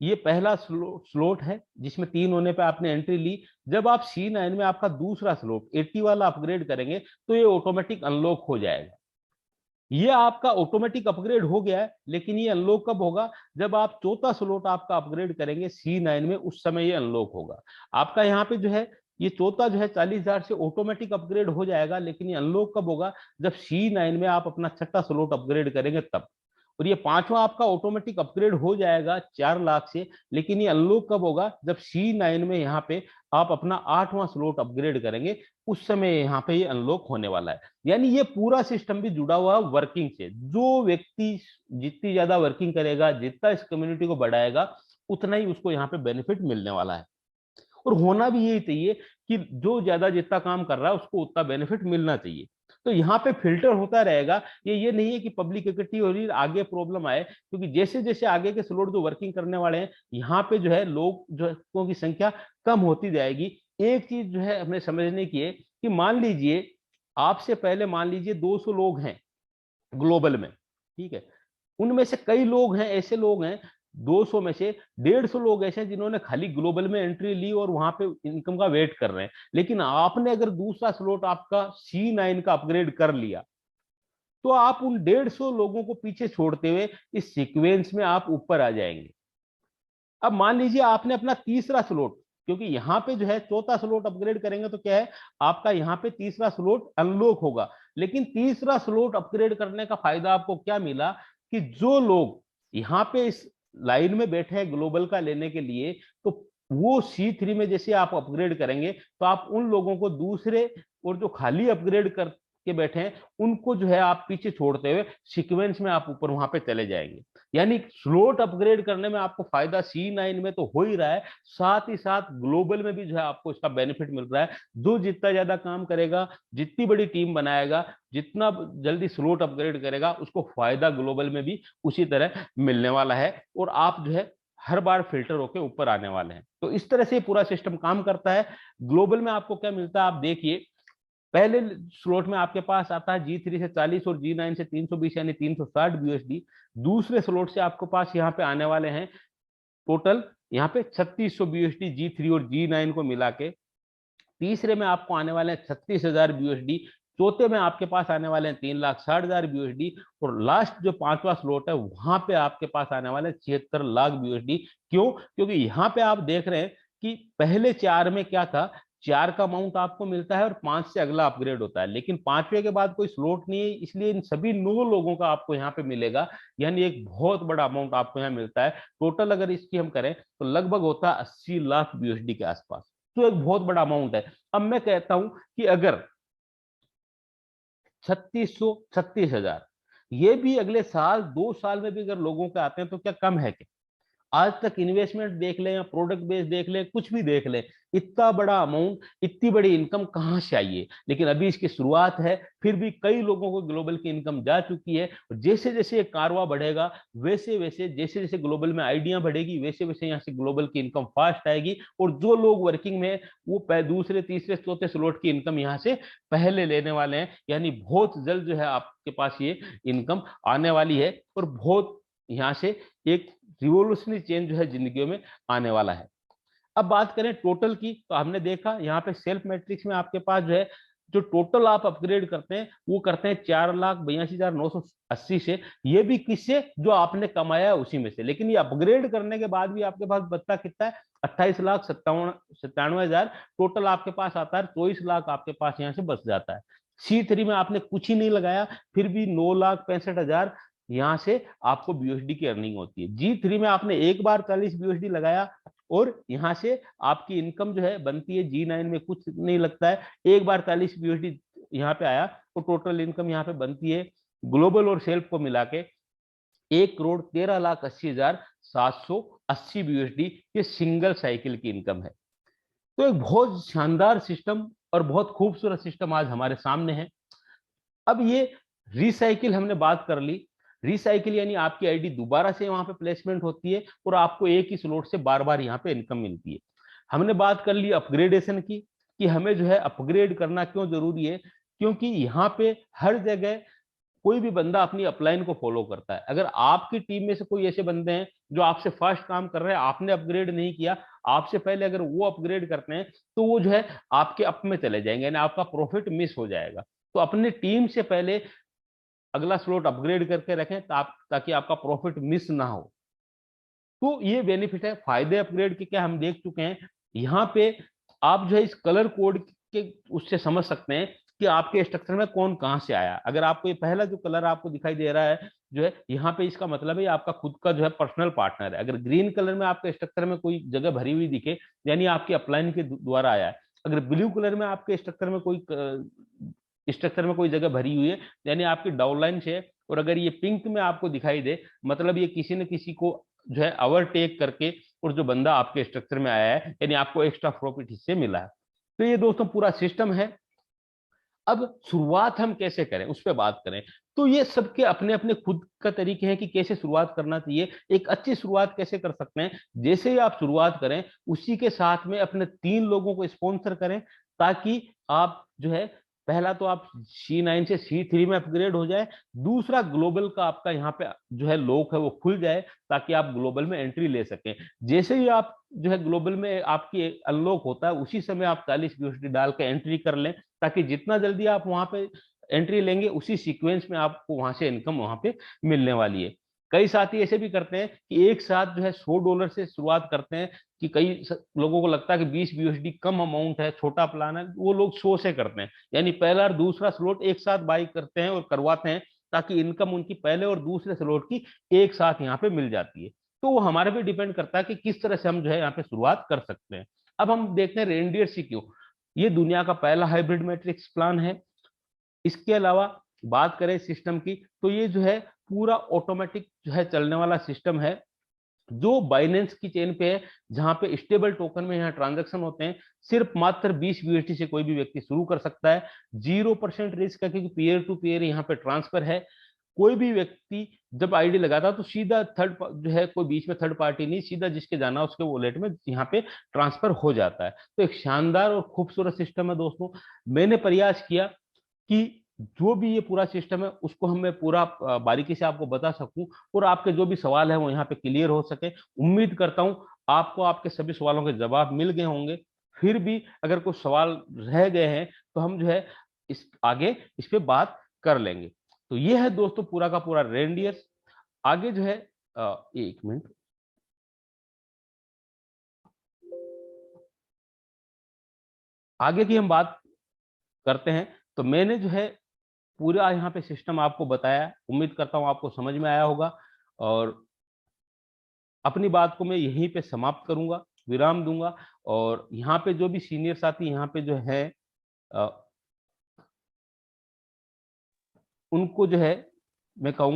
ये पहला स्लॉट है जिसमें 3 होने पे आपने एंट्री ली। जब आप C9 में आपका दूसरा स्लॉट 80 वाला अपग्रेड करेंगे, तो ये ऑटोमेटिक अनलॉक हो जाएगा। ये आपका ऑटोमेटिक अपग्रेड हो गया है, लेकिन ये अनलॉक कब होगा? जब आप चौथा स्लॉट आपका अपग्रेड करेंगे C9 में, उस समय ये अनलॉक होगा। आपका यहाँ पे जो है ये चौथा जो है 40,000 से ऑटोमेटिक अपग्रेड हो जाएगा, लेकिन ये अनलॉक कब होगा? जब C9 में आप अपना छठा स्लॉट अपग्रेड करेंगे तब। और ये पांचवा आपका ऑटोमेटिक अपग्रेड हो जाएगा 4 लाख से, लेकिन ये अनलॉक कब होगा? जब C9 में यहाँ पे आप अपना 8वां स्लॉट अपग्रेड करेंगे, उस समय यहाँ पे ये अनलॉक होने वाला है। यानी ये पूरा सिस्टम भी जुड़ा हुआ है वर्किंग से। जो व्यक्ति जितनी ज्यादा वर्किंग करेगा, जितना इस कम्युनिटी को बढ़ाएगा, उतना ही उसको यहाँ पे बेनिफिट मिलने वाला है। और होना भी यही चाहिए कि जो ज्यादा जितना काम कर रहा है उसको उतना बेनिफिट मिलना चाहिए। तो यहाँ पे फिल्टर होता रहेगा। ये नहीं है कि पब्लिक इकट्ठी हो रही आगे प्रॉब्लम आए, क्योंकि जैसे जैसे आगे के स्लॉट जो वर्किंग करने वाले हैं, यहाँ पे जो है लोगों की संख्या कम होती जाएगी। एक चीज जो है हमें समझने की है कि मान लीजिए आपसे पहले मान लीजिए 200 लोग हैं ग्लोबल में, ठीक है, उनमें से कई लोग हैं, ऐसे लोग हैं 200 में से 150 लोग ऐसे हैं जिन्होंने खाली ग्लोबल में एंट्री ली और वहां पे इनकम का वेट कर रहे हैं। लेकिन आपने अगर दूसरा स्लॉट आपका C9 का अपग्रेड कर लिया तो आप उन 150 लोगों को पीछे छोड़ते हुए इस सीक्वेंस में आप ऊपर आ जाएंगे। अब मान लीजिए आपने अपना तीसरा स्लॉट, क्योंकि यहाँ पे जो है चौथा स्लॉट अपग्रेड करेंगे तो क्या है, आपका यहाँ पे तीसरा स्लॉट अनलॉक होगा। लेकिन तीसरा स्लॉट अपग्रेड करने का फायदा आपको क्या मिला कि जो लोग यहाँ पे इस लाइन में बैठे हैं ग्लोबल का लेने के लिए, तो वो C3 में जैसे आप अपग्रेड करेंगे तो आप उन लोगों को दूसरे और जो खाली अपग्रेड कर के बैठे हैं उनको जो है आप पीछे छोड़ते हुए सीक्वेंस में आप ऊपर वहां पे चले जाएंगे। यानी स्लॉट अपग्रेड करने में आपको फायदा C9 में तो हो ही रहा है, साथ ही साथ ग्लोबल में भी जो है आपको इसका बेनिफिट मिल रहा है। जो जितना ज्यादा काम करेगा, जितनी बड़ी टीम बनाएगा, जितना जल्दी स्लॉट अपग्रेड करेगा, उसको फायदा ग्लोबल में भी उसी तरह मिलने वाला है और आप जो है हर बार फिल्टर होकर ऊपर आने वाले हैं। तो इस तरह से पूरा सिस्टम काम करता है। ग्लोबल में आपको क्या मिलता है आप देखिए, पहले स्लॉट में आपके पास आता है G3 से 40 और G9 से 320 यानी 360 BUSD। दूसरे स्लॉट से आपके पास यहाँ पे आने वाले हैं टोटल यहाँ पे 3600 BUSD G3 और G9 को मिला के। तीसरे में आपको आने वाले हैं 36,000 BUSD। चौथे में आपके पास आने वाले हैं 3,60,000 BUSD। और लास्ट जो पांचवा स्लॉट है वहां पे आपके पास आने वाले 76 लाख BUSD। क्यों? क्योंकि यहाँ पे आप देख रहे हैं कि पहले चार में क्या था, चार का अमाउंट आपको मिलता है और पांच से अगला अपग्रेड होता है, लेकिन पांचवे के बाद कोई स्लॉट नहीं है, इसलिए इन सभी 9 लोगों का आपको यहाँ पे मिलेगा। यानी एक बहुत बड़ा अमाउंट आपको यहाँ मिलता है। टोटल अगर इसकी हम करें तो लगभग होता है 80 लाख BUSD के आसपास। तो एक बहुत बड़ा अमाउंट है। अब मैं कहता हूं कि अगर 3600 36,000 ये भी अगले साल 2 साल में भी अगर लोगों के आते हैं तो क्या कम है क्या? आज तक इन्वेस्टमेंट देख लें या प्रोडक्ट बेस देख लें, कुछ भी देख लें, इतना बड़ा अमाउंट, इतनी बड़ी इनकम कहां से आई है? लेकिन अभी इसकी शुरुआत है, फिर भी कई लोगों को ग्लोबल की इनकम जा चुकी है। और जैसे जैसे ये कारवा बढ़ेगा, वैसे वैसे जैसे जैसे ग्लोबल में आइडिया बढ़ेगी, वैसे वैसे यहाँ से ग्लोबल की इनकम फास्ट आएगी। और जो लोग वर्किंग में वो दूसरे तीसरे चौथे स्लॉट की इनकम यहाँ से पहले लेने वाले हैं। यानी बहुत जल्द जो है आपके पास ये इनकम आने वाली है और बहुत यहाँ से एक रिवोल्यूशनरी चेंज जो है जिंदगियों में आने वाला है। अब बात करें टोटल की, तो हमने देखा यहाँ पे सेल्फ मैट्रिक्स में आपके पास जो है जो टोटल आप अपग्रेड करते हैं वो करते हैं 4,82,980 से। ये भी किससे? जो आपने कमाया है उसी में से। लेकिन ये अपग्रेड करने के बाद भी आपके पास बचता कितना है? 28,97,97,000 टोटल आपके पास आता है। 24 लाख आपके पास यहाँ से बच जाता है। C3 में आपने कुछ ही नहीं लगाया, फिर भी 9,65,000 यहाँ से आपको BUSD की अर्निंग होती है। G3 में आपने एक बार 40 BUSD लगाया और यहाँ से आपकी इनकम जो है बनती है। G9 में कुछ नहीं लगता है, एक बार 40 BUSD यहाँ पे आया तो टोटल इनकम यहाँ पे बनती है ग्लोबल और सेल्फ को मिला के 1,13,80,780 BUSD। ये सिंगल साइकिल की इनकम है। तो एक बहुत शानदार सिस्टम और बहुत खूबसूरत सिस्टम आज हमारे सामने है। अब ये रिसाइकिल हमने बात कर ली। रिसाइकिल यानी आपकी आईडी दोबारा से वहां पे प्लेसमेंट होती है और आपको एक ही स्लॉट से बार बार यहाँ पे इनकम मिलती है। हमने बात कर ली अपग्रेडेशन की कि हमें जो है अपग्रेड करना क्यों जरूरी है। क्योंकि यहाँ पे हर जगह कोई भी बंदा अपनी अपलाइन को फॉलो करता है। अगर आपकी टीम में से कोई ऐसे बंदे हैं जो आपसे फर्स्ट काम कर रहे हैं, आपने अपग्रेड नहीं किया, आपसे पहले अगर वो अपग्रेड करते हैं तो वो जो है आपके अप में चले जाएंगे, यानी आपका प्रॉफिट मिस हो जाएगा। तो अपनी टीम से पहले अगला स्लॉट अपग्रेड करके रखें ताकि आपका प्रॉफिट मिस ना हो। तो ये बेनिफिट है। फायदे अपग्रेड के क्या हम देख चुके हैं। यहाँ पे आप जो है इस कलर कोड के उससे समझ सकते हैं कि आपके स्ट्रक्चर में कौन कहां से आया। अगर आपको ये पहला जो कलर आपको दिखाई दे रहा है जो है यहाँ पे, इसका मतलब है आपका खुद का जो है पर्सनल पार्टनर है। अगर ग्रीन कलर में आपके स्ट्रक्चर में कोई जगह भरी हुई दिखे यानी आपकी अपलाइन के द्वारा आया है। अगर ब्लू कलर में आपके स्ट्रक्चर में कोई जगह भरी हुई है यानी आपकी डाउनलाइन से है। और अगर ये पिंक में आपको दिखाई दे मतलब ये किसी न किसी को जो है ओवरटेक करके और जो बंदा आपके स्ट्रक्चर में आया है यानी आपको एक्स्ट्रा प्रॉफिट इससे मिला है। तो ये दोस्तों पूरा सिस्टम है। अब शुरुआत हम कैसे करें उस पर बात करें। तो ये सबके अपने अपने खुद का तरीके हैं कि कैसे शुरुआत करना चाहिए, एक अच्छी शुरुआत कैसे कर सकते हैं। जैसे ही आप शुरुआत करें उसी के साथ में अपने 3 लोगों को स्पॉन्सर करें, ताकि आप जो है, पहला तो आप C9 से C3 में अपग्रेड हो जाए, दूसरा ग्लोबल का आपका यहाँ पे जो है लॉक है वो खुल जाए, ताकि आप ग्लोबल में एंट्री ले सकें। जैसे ही आप जो है ग्लोबल में आपकी अनलॉक होता है, उसी समय आप 40 USD डाल के एंट्री कर लें, ताकि जितना जल्दी आप वहां पे एंट्री लेंगे उसी सीक्वेंस में आपको वहां से इनकम वहां पे मिलने वाली है। कई साथी ऐसे भी करते हैं कि एक साथ जो है $100 से शुरुआत करते हैं, कि लोगों को लगता है कि 20 USD कम अमाउंट है, छोटा प्लान है, वो लोग 100 से करते हैं, यानी पहला और दूसरा स्लॉट एक साथ बाई करते हैं और करवाते हैं, ताकि इनकम उनकी पहले और दूसरे स्लॉट की एक साथ यहाँ पे मिल जाती है। तो वो हमारे पे डिपेंड करता है कि किस तरह से हम जो है यहाँ पे शुरुआत कर सकते हैं। अब हम देखते हैं रेनडियर सीक्यू, ये दुनिया का पहला हाइब्रिड मैट्रिक्स प्लान है। इसके अलावा बात करें सिस्टम की, तो ये जो है पूरा ऑटोमेटिक जो है चलने वाला सिस्टम है, जो बाइनेंस की चेन पे है, जहां पे स्टेबल टोकन में यहाँ ट्रांजैक्शन होते हैं। सिर्फ मात्र 20 USD से कोई भी व्यक्ति शुरू कर सकता है। 0% रिस्क है, क्योंकि पीयर टू पीयर यहाँ पे ट्रांसफर है। कोई भी व्यक्ति जब आईडी लगाता है तो सीधा थर्ड जो है, कोई बीच में थर्ड पार्टी नहीं, सीधा जिसके जाना उसके वॉलेट में यहाँ पे ट्रांसफर हो जाता है। तो एक शानदार और खूबसूरत सिस्टम है दोस्तों। मैंने प्रयास किया कि जो भी ये पूरा सिस्टम है उसको हम मैं पूरा बारीकी से आपको बता सकूं, और आपके जो भी सवाल है वो यहाँ पे क्लियर हो सके। उम्मीद करता हूं आपको आपके सभी सवालों के जवाब मिल गए होंगे। फिर भी अगर कुछ सवाल रह गए हैं तो हम जो है इस पे बात कर लेंगे। तो ये है दोस्तों पूरा का पूरा रेनडियर्स। आगे जो है, एक मिनट, आगे की हम बात करते हैं। तो मैंने जो है पूरा यहाँ पे सिस्टम आपको बताया, उम्मीद करता हूँ आपको समझ में आया होगा। और अपनी बात को मैं यहीं पे समाप्त करूंगा, विराम दूंगा। और यहाँ पे जो भी सीनियर साथी यहाँ पे जो है, अ, उनको जो है मैं कहूँगा